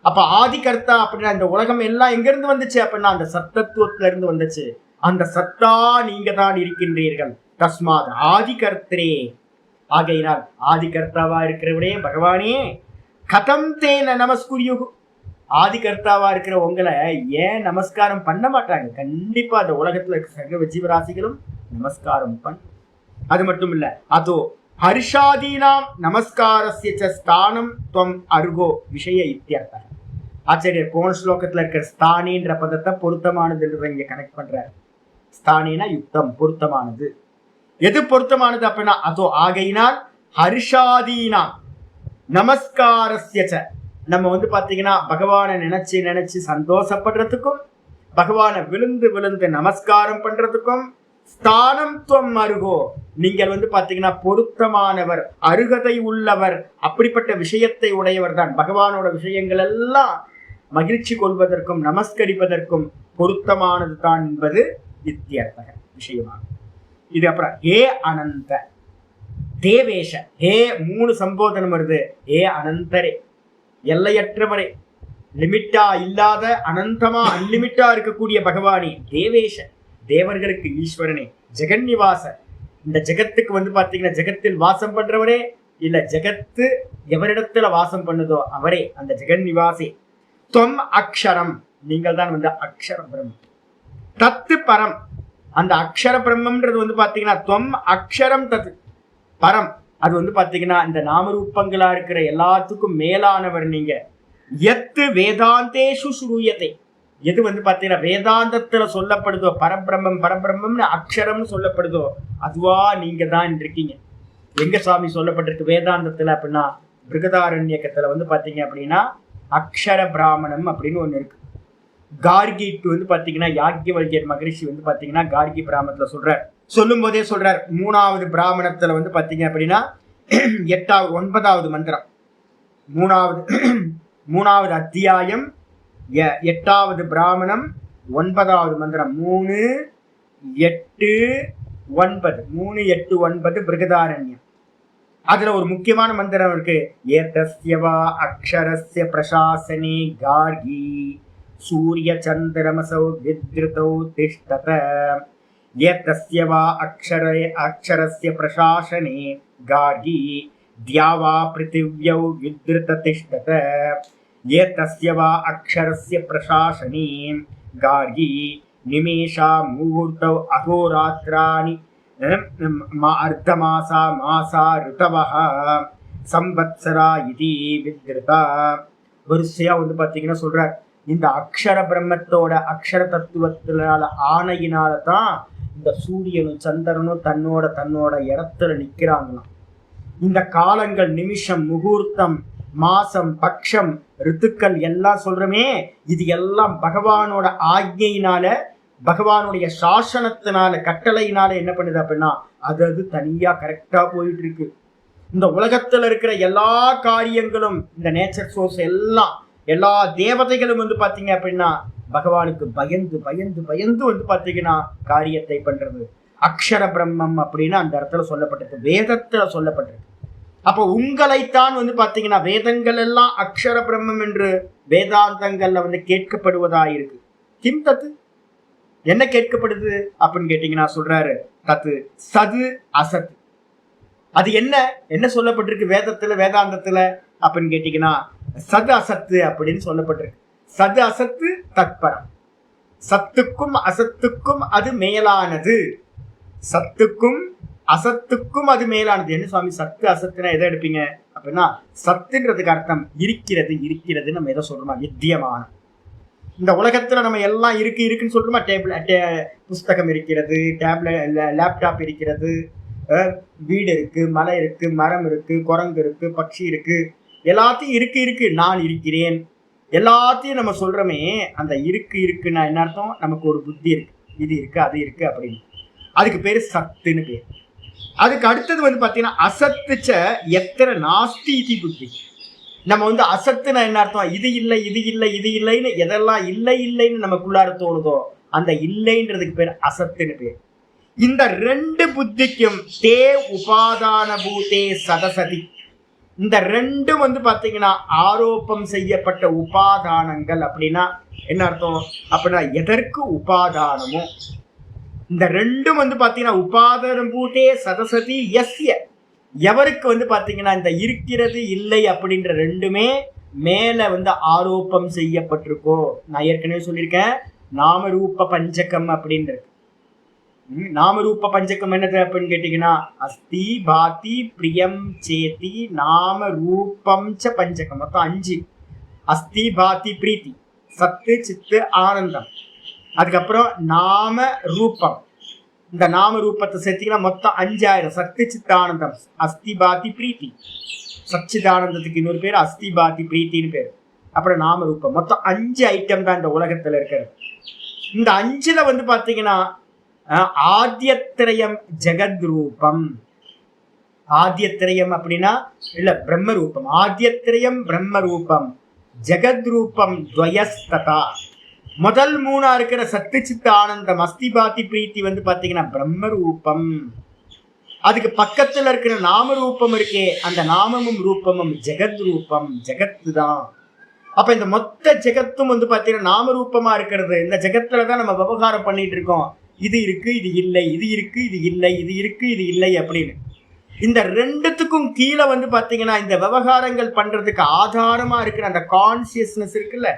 அப்ப ஆதி கர்த்தா அப்படின்னா இந்த உலகம் எல்லாம் எங்க இருந்து வந்துச்சு அப்படின்னா அந்த சத்தத்துவத்துல இருந்து வந்துச்சு. அந்த சத்தா நீங்க தான் இருக்கின்றீர்கள். தஸ்மாத் ஆதி கர்த்தரே, ஆகையினால் ஆதி கர்த்தாவா இருக்கிறவரே பகவானே, கதம் தேன நமஸ்குரியுகு, ஆதி கர்த்தாவா இருக்கிற உங்களை ஏன் நமஸ்காரம் பண்ண மாட்டாங்க? கண்டிப்பா அந்த உலகத்துல சகல ஜீவராசிகளும் நமஸ்காரம் பண்ண. அது மட்டும் இல்ல, அதோ ஹர்ஷாதீனாம் நமஸ்காரஸ்ய ஸ்தானம் துவம் அர்கோ விஷய இத்தியர்த்தம். ஆச்சரியர் போன ஸ்லோகத்துல இருக்கிற ஸ்தானின்ற பதத்தை பொருத்தமானது இங்க கனெக்ட் பண்றாரு. ஸ்தானினா யுக்தம், பொருத்தமானது. எது பொருத்தமானது அப்படின்னா அதோ ஆகையினால் ஹர்ஷாதீனாம் நமஸ்காரஸ்ய, நம்ம வந்து பாத்தீங்கன்னா பகவானை நினைச்சு நினைச்சு சந்தோஷப்படுறதுக்கும், பகவானை விழுந்து விழுந்து நமஸ்காரம் பண்றதுக்கும், ஸ்தானம் துவம் அருகோ, நீங்கள் வந்து பாத்தீங்கன்னா பொருத்தமானவர், அருகதை உள்ளவர், அப்படிப்பட்ட விஷயத்தை உடையவர் தான். பகவானோட விஷயங்கள் எல்லாம் மகிழ்ச்சி கொள்வதற்கும் நமஸ்கரிப்பதற்கும் பொருத்தமானது தான் என்பது இத்தியர்த்தக விஷயமாகும். இது அப்புறம் ஹே அனந்த தேவேஷ, ஹே 3 சம்போதனம் வருது. ஹே அனந்தரே, எல்லையற்றவரே, லிமிட்டா இல்லாத அனந்தமா அன்லிமிட்டா இருக்கக்கூடிய பகவானே, தேவேஷ தேவர்களுக்கு ஈஸ்வரனே, ஜெகன்னிவாச இந்த ஜெகத்துக்கு வந்து பாத்தீங்கன்னா ஜெகத்தில் வாசம் பண்றவரே, இல்ல ஜெகத்து எவரிடத்துல வாசம் பண்ணுதோ அவரே, அந்த ஜெகன்னிவாசே. தொம் அக்ஷரம், நீங்கள் தான் வந்து அக்ஷர பிரம்மம். தத்து பரம், அந்த அக்ஷர பிரம்மம்ன்றது வந்து பாத்தீங்கன்னா தொம் அக்ஷரம் தத்து பரம், அது வந்து பாத்தீங்கன்னா இந்த நாமரூபங்களா இருக்கிற எல்லாத்துக்கும் மேலானவர் நீங்க. எத்து வேதாந்தேஷு ஸ்ரூயத்தை, எது வந்து பாத்தீங்கன்னா வேதாந்தத்துல சொல்லப்படுதோ, பரபிரம்மம் பரபிரம்மம்னு அக்ஷரம்னு சொல்லப்படுதோ அதுவா நீங்க தான் இருக்கீங்க. எங்க சுவாமி சொல்லப்பட்டிருக்கு வேதாந்தத்துல அப்படின்னா, பிருகதாரண்யக்கத்துல வந்து பாத்தீங்க அப்படின்னா அக்ஷர பிராமணம் அப்படின்னு ஒண்ணு இருக்கு. கார்கிக்கு வந்து பாத்தீங்கன்னா யாக்ஞவல்கியர் மகரிஷி வந்து பாத்தீங்கன்னா கார்கி பிராமணத்துல சொல்றார். சொல்லும் போதே சொல்றார், 3வது பிராமணத்துல வந்து பாத்தீங்க அப்படின்னா 9வது மந்திரம், 3வது அத்தியாயம் 8வது பிராமணம் 9வது மந்திரம் 3, 8, 9 பிருகதாரண்யம். அதுல ஒரு முக்கியமான மந்திரம் இருக்கு. ஏதஸ்யவா அக்ஷரஸ்ய பிரசாசனே கார்கி சூரிய சந்திரமசௌ வித்ருதௌ திஷ்டத. ஏதஸ்யவா அக்ஷரஸ்ய பிரசாசனே கார்கி தியாவா பிருத்திவ்யௌ வித்ருத திஷ்டத. ஏதஸ்யவா அக்ஷரஸ்ய பிரசாசனே கார்கி நிமேஷா முகூர்த்தௌ அகோராத்ராணி அர்த்தமாசா மாசா ருதவஹ சம்வத்சரா இதி வித்ருதா. வரிசையா வந்து பாத்தீங்கன்னா சொல்றார், இந்த அக்ஷர பிரம்மத்தோட அக்ஷர தத்துவத்தினால ஆணையினால தான் இந்த சூரியனும் சந்திரனும் தன்னோட இடத்துல நிக்கிறாங்களாம். இந்த காலங்கள், நிமிஷம், முகூர்த்தம், மாசம், பட்சம், ரித்துக்கள் எல்லாம் சொல்றமே, இது எல்லாம் பகவானோட ஆக்ஞையினால, பகவானுடைய சாசனத்தினால, கட்டளையினால என்ன பண்ணுது அப்படின்னா அது தனியா கரெக்டா போயிட்டு இருக்கு. இந்த உலகத்துல இருக்கிற எல்லா காரியங்களும், இந்த நேச்சர் சோர்ஸ் எல்லாம், எல்லா தேவதைகளும் வந்து பாத்தீங்க அப்படின்னா பகவானுக்கு பயந்து பயந்து பயந்து வந்து பாத்தீங்கன்னா காரியத்தை பண்றது. அக்ஷர பிரம்மம் அப்படின்னு அந்த இடத்துல சொல்லப்பட்டிருக்கு, வேதத்துல சொல்லப்பட்டிருக்கு. அப்போ உங்களைத்தான் வந்து பாத்தீங்கன்னா வேதங்கள் எல்லாம் அக்ஷர பிரம்மம் என்று வேதாந்தங்கள்ல வந்து கேட்கப்படுவதாயிருக்கு. கிம் தத்து, என்ன கேட்கப்படுது அப்படின்னு கேட்டீங்கன்னா சொல்றாரு, தத்து சது அசத். அது என்ன சொல்லப்பட்டிருக்கு வேதத்துல வேதாந்தத்துல அப்படின்னு கேட்டீங்கன்னா சது அசத்து அப்படின்னு சொல்லப்பட்டிருக்கு. சது அசத்து தத்பரம், சத்துக்கும் அசத்துக்கும் அது மேலானது, சத்துக்கும் அசத்துக்கும் அது மேலானது. என்ன சுவாமி சத்து அசத்துனா எதை எடுப்பீங்க அப்படின்னா, சத்துன்றதுக்கு அர்த்தம் இருக்கிறது, இருக்கிறது நம்ம எதை சொல்றோமா, வித்தியமான. இந்த உலகத்துல நம்ம எல்லாம் இருக்குன்னு சொல்றோமா, புஸ்தகம் இருக்கிறது, லேப்டாப் இருக்கிறது, வீடு இருக்கு, மலை இருக்கு, மரம் இருக்கு, குரங்கு இருக்கு, பட்சி இருக்கு, எல்லாத்தையும் இருக்கு நான் இருக்கிறேன், எல்லாத்தையும் நம்ம சொல்றோமே. அந்த இருக்குன்னா என்ன அர்த்தம், நமக்கு ஒரு புத்தி இருக்கு, இது இருக்கு அது இருக்கு அப்படின்னு, அதுக்கு பேரு சத்துன்னு பேர். அதுக்கு அடுத்தது வந்து பாத்தீங்கன்னா அசத்துச்ச எத்தனை நாஸ்தி இதி புத்தி. நம்ம வந்து அசத்துனா என்ன அர்த்தம், இது இல்லை இது இல்லை இது இல்லைன்னு எதெல்லாம் இல்லைன்னு நமக்குள்ளார தோணுதோ அந்த இல்லைன்றதுக்கு பேர் அசத்துன்னு பேர். இந்த 2 புத்திக்கும் தே உபாதான பூதே சதசதி, இந்த 2 வந்து பாத்தீங்கன்னா ஆரோப்பம் செய்யப்பட்ட உபாதானங்கள். அப்படின்னா என்ன அர்த்தம் அப்படின்னா, எதற்கு உபாதானமோ இந்த 2 வந்து பாத்தீங்கன்னா உபாதான பூதே சதசதி எஸ்ய, எவருக்கு வந்து பாத்தீங்கன்னா இந்த இருக்கிறது இல்லை அப்படின்ற 2மே மேல வந்து ஆரோப்பம் செய்யப்பட்டிருக்கோ. நான் ஏற்கனவே சொல்லியிருக்கேன், நாமரூப பஞ்சகம் அப்படின்றது. நாமரூப பஞ்சகம் என்னது அப்படின்னு கேட்டீங்கன்னா, அஸ்தி பாதி பிரியம் சேதி நாம ரூபம் ச பஞ்சகம். மொத்தம் 5. அஸ்தி பாதி பிரீத்தி, சத்து சித்து ஆனந்தம், அதுக்கப்புறம் நாம ரூபம். இந்த நாம ரூபத்தை சேர்த்தீங்கன்னா மொத்தம் 5000. சத்து சித்த ஆனந்தம், அஸ்தி பாதி பிரீத்தி, சச்சிதானந்தத்துக்கு இன்னொரு பேர், அஸ்தி பாதி பிரீத்தின்னு பேர். அப்புறம் நாம ரூபம். மொத்தம் 5 ஐட்டம் தான் இந்த உலகத்துல இருக்கிறது. இந்த 5ல வந்து பாத்தீங்கன்னா ஆத்யத்ரயம் ஜெகத் ரூபம். ஆத்யத்ரயம் அப்படின்னா இல்ல பிரம்ம ரூபம். ஆத்யத்ரயம் பிரம்ம ரூபம், ஜெகத் ரூபம் துவயஸ்ததா. முதல் 3 இருக்கிற சத்து சித்த ஆனந்தம் அஸ்தி பாதி பிரீத்தி வந்து பாத்தீங்கன்னா பிரம்ம ரூபம். அதுக்கு பக்கத்துல இருக்கிற நாம ரூபம் இருக்கே, அந்த நாமமும் ரூபமும் ஜெகத் ரூபம், ஜெகத்து தான். அப்ப இந்த மொத்த ஜெகத்தும் வந்து பாத்தீங்கன்னா நாம ரூபமா இருக்கிறது. இந்த ஜெகத்துலதான் நம்ம விவகாரம் பண்ணிட்டு இருக்கோம். இது இருக்கு, இது இல்லை, இது இருக்கு, இது இல்லை, இது இருக்கு, இது இல்லை அப்படின்னு. இந்த ரெண்டுத்துக்கும் கீழே வந்து பாத்தீங்கன்னா இந்த விவகாரங்கள் பண்றதுக்கு ஆதாரமா இருக்கிற அந்த கான்சியஸ்னஸ் இருக்குல்ல.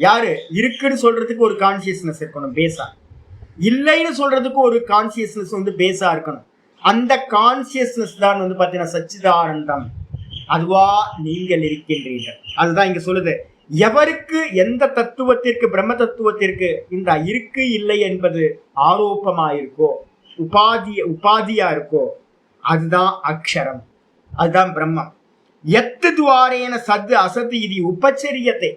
யாரு இருக்குன்னு சொல்றதுக்கு ஒரு கான்சியஸ்னஸ் இருக்கணும் பேஸா, இல்லைன்னு சொல்றதுக்கு ஒரு கான்சியஸ்னஸ் வந்து பேஸா இருக்கணும். அந்த கான்சியஸ்னஸ் தான் வந்து பாத்தீங்கன்னா சச்சிதானந்தம். அதுவா நீங்கள் இருக்கின்றீர்கள். அதுதான் இங்க சொல்லுது. எவருக்கு எந்த தத்துவத்திற்கு, பிரம்ம தத்துவத்திற்கு இந்த இருக்கு இல்லை என்பது ஆரோப்பமா இருக்கோ, உபாதியா இருக்கோ, அதுதான் அக்ஷரம், அதுதான் பிரம்மம். எத்து துவாரேன சத்து அசத்து இது உபச்சரியத்தை.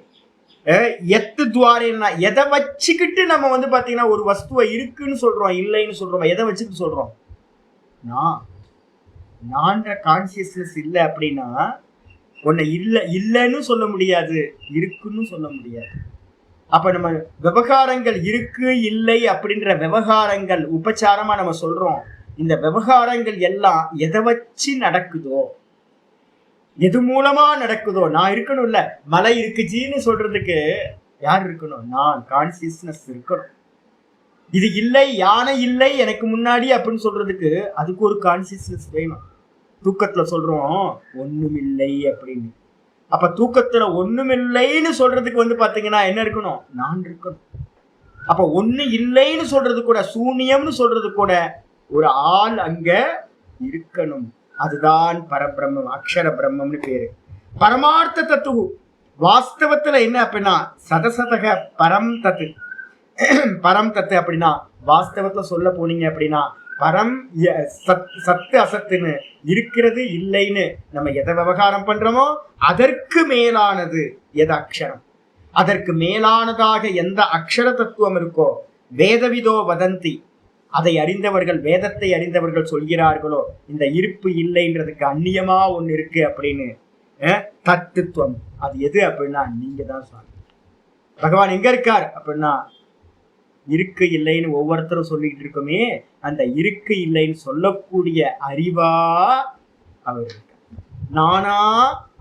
எத்து துவாரேனா எதை வச்சுக்கிட்டு நம்ம வந்து பாத்தீங்கன்னா ஒரு வஸ்துவை இருக்குன்னு சொல்றோம், இல்லைன்னு சொல்றோம். எதை வச்சுக்கிட்டு சொல்றோம்? நான்ற கான்சியஸ்னஸ் இல்லை அப்படின்னா உன்னை இல்லைன்னு சொல்ல முடியாது, இருக்குன்னு சொல்ல முடியாது. அப்ப நம்ம விவகாரங்கள் இருக்கு இல்லை அப்படின்ற விவகாரங்கள் உபச்சாரமா நம்ம சொல்றோம். இந்த விவகாரங்கள் எல்லாம் எதை வச்சு நடக்குதோ, எது மூலமா நடக்குதோ, நான் இருக்கணும் இல்ல. மலை இருக்குச்சின்னு சொல்றதுக்கு யார் இருக்கணும்? நான், கான்சியஸ்னஸ் இருக்கணும். இது இல்லை, யானை இல்லை எனக்கு முன்னாடி அப்படின்னு சொல்றதுக்கு அதுக்கு ஒரு கான்சியஸ்னஸ் வேணும். தூக்கத்துல சொல்றோம் ஒண்ணுமில்லை அப்படின்னு. அப்ப தூக்கத்துல ஒண்ணுமில்லைன்னு சொல்றதுக்கு வந்து பாத்தீங்கன்னா என்ன இருக்கணும்? நான் இருக்கணும். அப்ப ஒண்ணு இல்லைன்னு சொல்றது கூட, சூன்யம்னு சொல்றது கூட ஒரு ஆள் அங்க இருக்கணும். அதுதான் பரபிரம்மம், அக்ஷர பிரம்மம்னு பேரு. பரமார்த்த தத்துவ வாஸ்தவத்துல என்ன அப்படின்னா சதசதக பரம் தத்து. பரம் தத்து அப்படின்னா வாஸ்தவத்துல சொல்ல போனீங்க அப்படின்னா பரம் சத்து அசத்துன்னு இருக்கிறது இல்லைன்னு நம்ம எதை விவகாரம் பண்றோமோ அதற்கு மேலானது எது அக்ஷரம். அதற்கு மேலானதாக எந்த அக்ஷர தத்துவம் இருக்கோ, வேதவிதோ வதந்தி, அதை அறிந்தவர்கள், வேதத்தை அறிந்தவர்கள் சொல்கிறார்களோ இந்த இருப்பு இல்லைன்றதுக்கு அந்நியமா ஒண்ணு இருக்கு அப்படின்னு தத்துவம். அது எது அப்படின்னா நீங்க தான் சொல்லுங்க. பகவான் எங்க இருக்கார் அப்படின்னா இருக்கு இல்லைன்னு ஒவ்வொருத்தரும் சொல்லிட்டு இருக்கோமே, அந்த இருக்கு இல்லைன்னு சொல்லக்கூடிய அறிவா அவர் இருக்க, நானா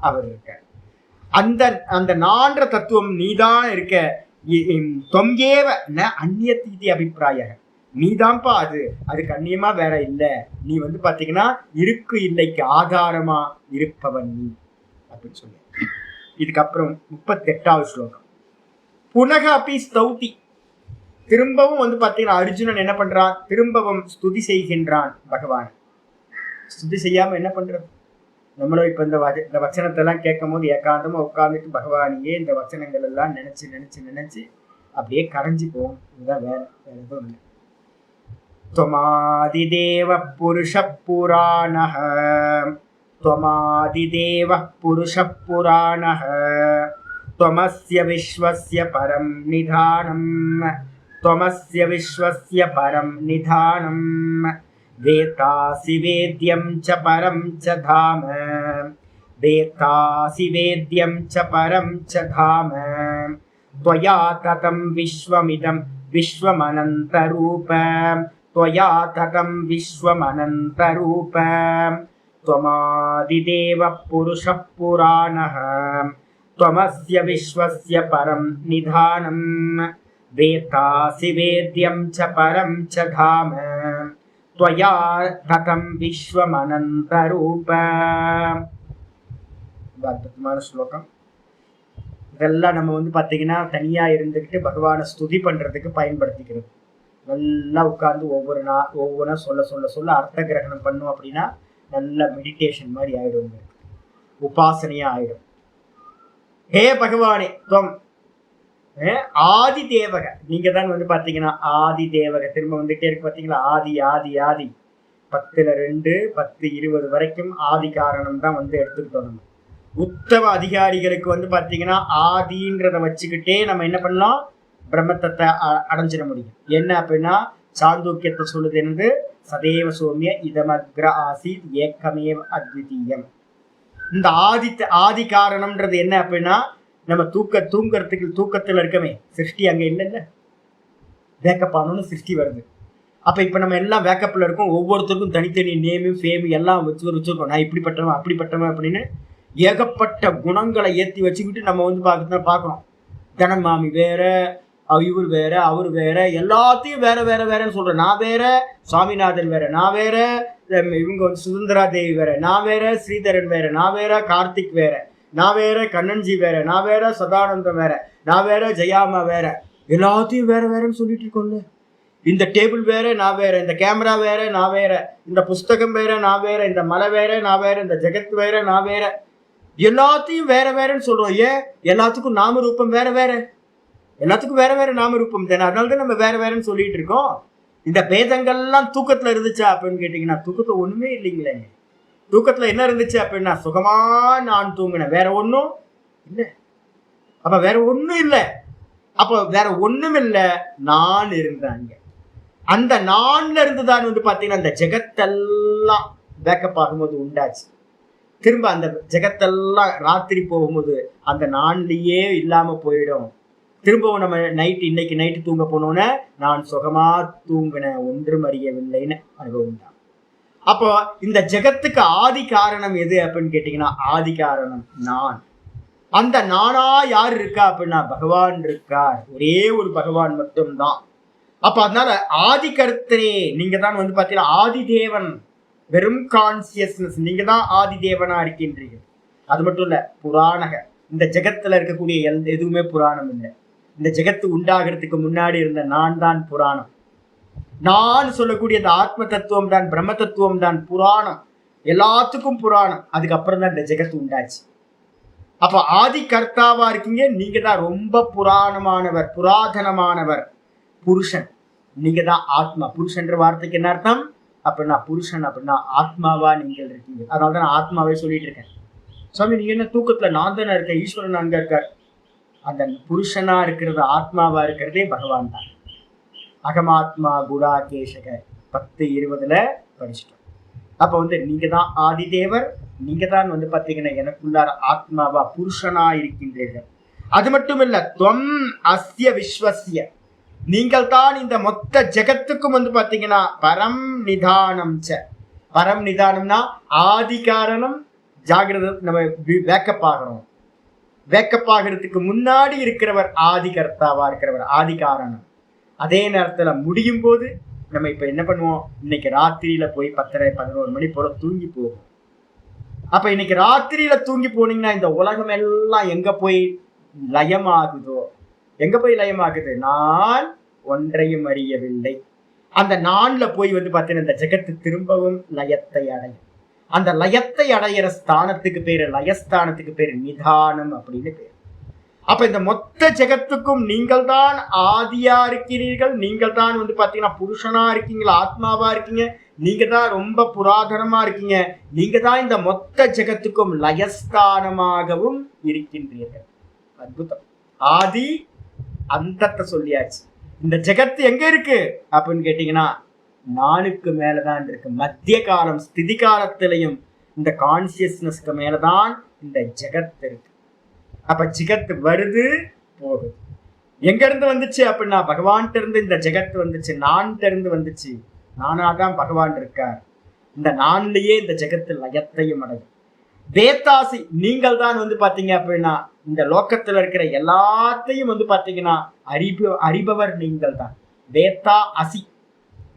அவர் இருக்க. அந்த அந்த நான்ற தத்துவம் நீதான் இருக்க. தொங்கேவ ந அந்நியத்தீதி அபிப்பிராய, நீதான்ப்பா அது, அதுக்கு அந்நியமா வேற இல்லை. நீ வந்து பாத்தீங்கன்னா இருக்கு இல்லைக்கு ஆதாரமா இருப்பவன் நீ அப்படின்னு சொல்லி. இதுக்கப்புறம் 38வது ஸ்லோகம். புனக அப்பி ஸ்தௌதி. திரும்பவும் வந்து பாத்தீங்கன்னா அர்ஜுனன் என்ன பண்றான்? திரும்பவும் ஸ்துதி செய்கின்றான் பகவான். ஸ்துதி செய்யாம என்ன பண்றது? நம்மளும் இப்ப இந்த வச்சனத்தை எல்லாம் கேட்கும் போது ஏகாந்தமா உட்கார்ந்துட்டு பகவானியே இந்த வச்சனங்கள் எல்லாம் நினைச்சு நினைச்சு நினைச்சு அப்படியே கரைஞ்சி போகும். இதுதான் வேற எதுவும் இல்லை. त्वमादिदेव पुरुषः पुराणः, त्वमादिदेव पुरुषः पुराणः, त्वमस्य विश्वस्य परं निधानम्, त्वमस्य विश्वस्य परं निधानम्, वेत्तासि वेद्यं च परं च धाम, वेत्तासि वेद्यं च परं च धाम, त्वया ततं विश्वमिदं विश्वमनन्तरूप, त्वया ततं विश्वमनन्तरूप, त्वमादिदेव पुरुषः पुराणः, त्वमस्य विश्वस्य परं निधानम्, वेत्तासि वेद्यं च परं च धाम, त्वया ततं विश्वमनन्तरूप. அற்புதமான ஸ்லோகம். இதெல்லாம் நம்ம வந்து பார்த்தீங்கன்னா தனியா இருந்துக்கிட்டு பகவானை ஸ்துதி பண்றதுக்கு பயன்படுத்திக்கிறது. நல்லா உட்கார்ந்து ஒவ்வொன்றா சொல்ல சொல்ல சொல்ல அர்த்த கிரகணம் பண்ணும் அப்படின்னா நல்ல மெடிடேஷன் மாதிரி ஆயிடும், உபாசனையா ஆயிடும். ஹே பகவானே துவம் ஆதி தேவக, நீங்க தான் வந்து பாத்தீங்கன்னா ஆதி தேவக. திரும்ப வந்துட்டே இருக்கு பாத்தீங்களா, ஆதி ஆதி ஆதி. 10ல் 2, 10, 20 வரைக்கும் ஆதி காரணம் தான் வந்து எடுத்துக்கிட்டோம். நம்ம உத்தம அதிகாரிகளுக்கு வந்து பாத்தீங்கன்னா ஆதின்றத வச்சுக்கிட்டே நம்ம என்ன பண்ணலாம், பிரம்மத்தை அடைஞ்சிட முடியும். என்ன அப்படின்னா சாந்தோக்கியத்தை சொல்லுது என்று சதேவ சோமிய இதமக்ர ஆசித் ஏக்கமேவ அத்விதீயம். இந்த ஆதி காரணம்ன்றது என்ன அப்படின்னா நம்ம தூக்கத்துல இருக்கமே, சிருஷ்டி அங்க இல்லைல்ல, வேக்கப் ஆனோன்னு சிருஷ்டி வருது. அப்ப இப்ப நம்ம எல்லாம் வேக்கப்ல இருக்கோம். ஒவ்வொருத்தருக்கும் தனித்தனி நேமு ஃபேமு எல்லாம் வச்சிருக்கோம். நான் இப்படிப்பட்டவன் அப்படிப்பட்டவன் அப்படின்னு ஏகப்பட்ட குணங்களை ஏற்றி வச்சுக்கிட்டு நம்ம வந்து பார்க்குறோம். தனமாமி வேற, இவர் வேற, அவர் வேற, எல்லாத்தையும் வேற வேற வேறன்னு சொல்றேன். நான் வேற, சுவாமிநாதன் வேற, நான் வேற, இவங்க வந்து சுதந்திரா தேவி வேற, நான் வேற, ஸ்ரீதரன் வேற, நான் வேற, கார்த்திக் வேற, நான் வேற, கண்ணன்ஜி வேற, நான் வேற, சதானந்தம் வேற, நான் வேற, ஜெயாமா வேற, எல்லாத்தையும் வேற வேறன்னு சொல்லிட்டு இருக்கோம்ல. இந்த டேபிள் வேற, நான் வேற, இந்த கேமரா வேற, நான் வேற, இந்த புஸ்தகம் வேற, நான் வேற, இந்த மலை வேற, நான் வேற, இந்த ஜெகத் வேற, நான் வேற, எல்லாத்தையும் வேற வேறன்னு சொல்றோம். ஏன்? எல்லாத்துக்கும் நாம ரூபம் வேற வேற, எல்லாத்துக்கும் வேற வேற நாம ரூபம் தானே. அதனாலதான் நம்ம வேற வேறன்னு சொல்லிட்டு இருக்கோம். இந்த பேதங்கள்லாம் தூக்கத்துல இருந்துச்சா அப்படின்னு கேட்டீங்கன்னா தூக்கத்துல ஒண்ணுமே இல்லைங்களே. தூக்கத்துல என்ன இருந்துச்சு அப்படின்னா சுகமா நான் தூங்கினேன், வேற ஒன்றும் இல்லை. அப்ப வேற ஒன்றும் இல்லை. அப்போ வேற ஒண்ணும் இல்லை, நான் இருந்தாங்க. அந்த நான்ல இருந்துதான் வந்து பாத்தீங்கன்னா அந்த ஜெகத்தெல்லாம் பேக்கப் ஆகும்போது உண்டாச்சு. திரும்ப அந்த ஜெகத்தெல்லாம் ராத்திரி போகும்போது அந்த நான்லயே இல்லாம போயிடும். திரும்பவும் நம்ம இன்னைக்கு நைட்டு தூங்க போனோன்னே நான் சுகமா தூங்கினேன், ஒன்றும் அறியவில்லைன்னு அனுபவம் தான். அப்போ இந்த ஜெகத்துக்கு ஆதி காரணம் எது அப்படின்னு கேட்டீங்கன்னா ஆதி காரணம் நான். அந்த நானா யார் இருக்கா அப்படின்னா பகவான் இருக்கார், ஒரே ஒரு பகவான் மட்டும்தான். அப்ப அதனால ஆதி கருத்தரே நீங்க தான் வந்து பாத்தீங்கன்னா ஆதி தேவன், வெறும் கான்சியஸ்னஸ், நீங்க தான் ஆதி தேவனா இருக்கின்றீர்கள். அது மட்டும் இல்ல, புராணக இந்த ஜெகத்துல இருக்கக்கூடிய எதுவுமே புராணம் இல்லை. இந்த ஜெகத்து உண்டாகிறதுக்கு முன்னாடி இருந்த நான் தான் புராணம். நான் சொல்லக்கூடிய இந்த ஆத்ம தத்துவம் தான், பிரம்ம தத்துவம் தான் புராணம், எல்லாத்துக்கும் புராணம். அதுக்கப்புறம் தான் இந்த ஜெகத்து உண்டாச்சு. அப்ப ஆதி கர்த்தாவா இருக்கீங்க, நீங்க தான் ரொம்ப புராணமானவர், புராதனமானவர், புருஷன். நீங்க தான் ஆத்மா. புருஷன்ற வார்த்தைக்கு என்ன அர்த்தம் அப்படின்னா புருஷன் அப்படின்னா ஆத்மாவா நீங்கள் இருக்கீங்க. அதனாலதான் நான் ஆத்மாவே சொல்லிட்டு இருக்கேன். சுவாமி நீங்க என்ன தூக்கத்துல நான் தானே இருக்கேன், ஈஸ்வரன் அங்க இருக்கார். அந்த புருஷனா இருக்கிறது, ஆத்மாவா இருக்கிறதே பகவான் தான். அகமாத்மா குடாகேஷக 10:20 படிச்சுட்டோம். அப்ப வந்து நீங்க தான் ஆதிதேவர், நீங்க தான் வந்து பாத்தீங்கன்னா எனக்குள்ளார ஆத்மாவா புருஷனா இருக்கின்றீர்கள். அது மட்டும் இல்ல, துவம் அஸ்ய விஸ்வஸ்ய, நீங்கள் தான் இந்த மொத்த ஜெகத்துக்கும் வந்து பாத்தீங்கன்னா பரம் நிதானம். பரம் நிதானம்னா ஆதி காரணம். ஜாகிரத நம்ம வேக்கப் ஆகணும். வேக்கப் ஆகிறதுக்கு முன்னாடி இருக்கிறவர் ஆதி கர்த்தாவா இருக்கிறவர், ஆதி காரணம். அதே நேரத்துல முடியும் போது நம்ம இப்ப என்ன பண்ணுவோம், இன்னைக்கு ராத்திரியில போய் 10:30-11 மணி போல தூங்கி போகும். அப்ப இன்னைக்கு ராத்திரியில தூங்கி போனீங்கன்னா இந்த உலகம் எல்லாம் எங்க போய் லயமாகுதோ, எங்க போய் லயமாகுது, நான் ஒன்றையும் அறியவில்லை. அந்த நான்ல போய் வந்து பார்த்தீங்கன்னா இந்த ஜெகத்து திரும்பவும் லயத்தை அடையும். அந்த லயத்தை அடையிற ஸ்தானத்துக்கு பேரு, லயஸ்தானத்துக்கு பேரு நிதானம் அப்படின்னு பேரு. அப்ப இந்த மொத்த ஜெகத்துக்கும் நீங்கள் தான் ஆதியா இருக்கிறீர்கள். நீங்கள் தான் வந்து பாத்தீங்கன்னா புருஷனா இருக்கீங்களா, ஆத்மாவா இருக்கீங்க. நீங்க தான் ரொம்ப புராதனமா இருக்கீங்க. நீங்க தான் இந்த மொத்த ஜெகத்துக்கும் லயஸ்தானமாகவும் இருக்கின்றீர்கள். அற்புதம். ஆதி அந்தத்தை சொல்லியாச்சு. இந்த ஜெகத்து எங்க இருக்கு அப்படின்னு கேட்டீங்கன்னா நானுக்கு மேலதான் இருக்கு. மத்திய காலம் ஸ்திதி காலத்திலையும் இந்த கான்சியஸ்னஸ்க்கு மேலதான் இந்த ஜெகத் இருக்கு. அப்ப ஜெகத்து வருது போகுது. எங்க இருந்து வந்துச்சு அப்படின்னா பகவான்கிட்ட இருந்து இந்த ஜெகத்து வந்துச்சு, நான் இருந்து வந்துச்சு. நானாதான் பகவான் இருக்கார். இந்த நான்லயே இந்த ஜெகத்து லயத்தையும் அடையும். வேத்தாசி, நீங்கள் தான் வந்து பாத்தீங்க அப்படின்னா இந்த லோக்கத்துல இருக்கிற எல்லாத்தையும் வந்து பாத்தீங்கன்னா அறிபவர் நீங்கள் தான். வேத்தா அசி.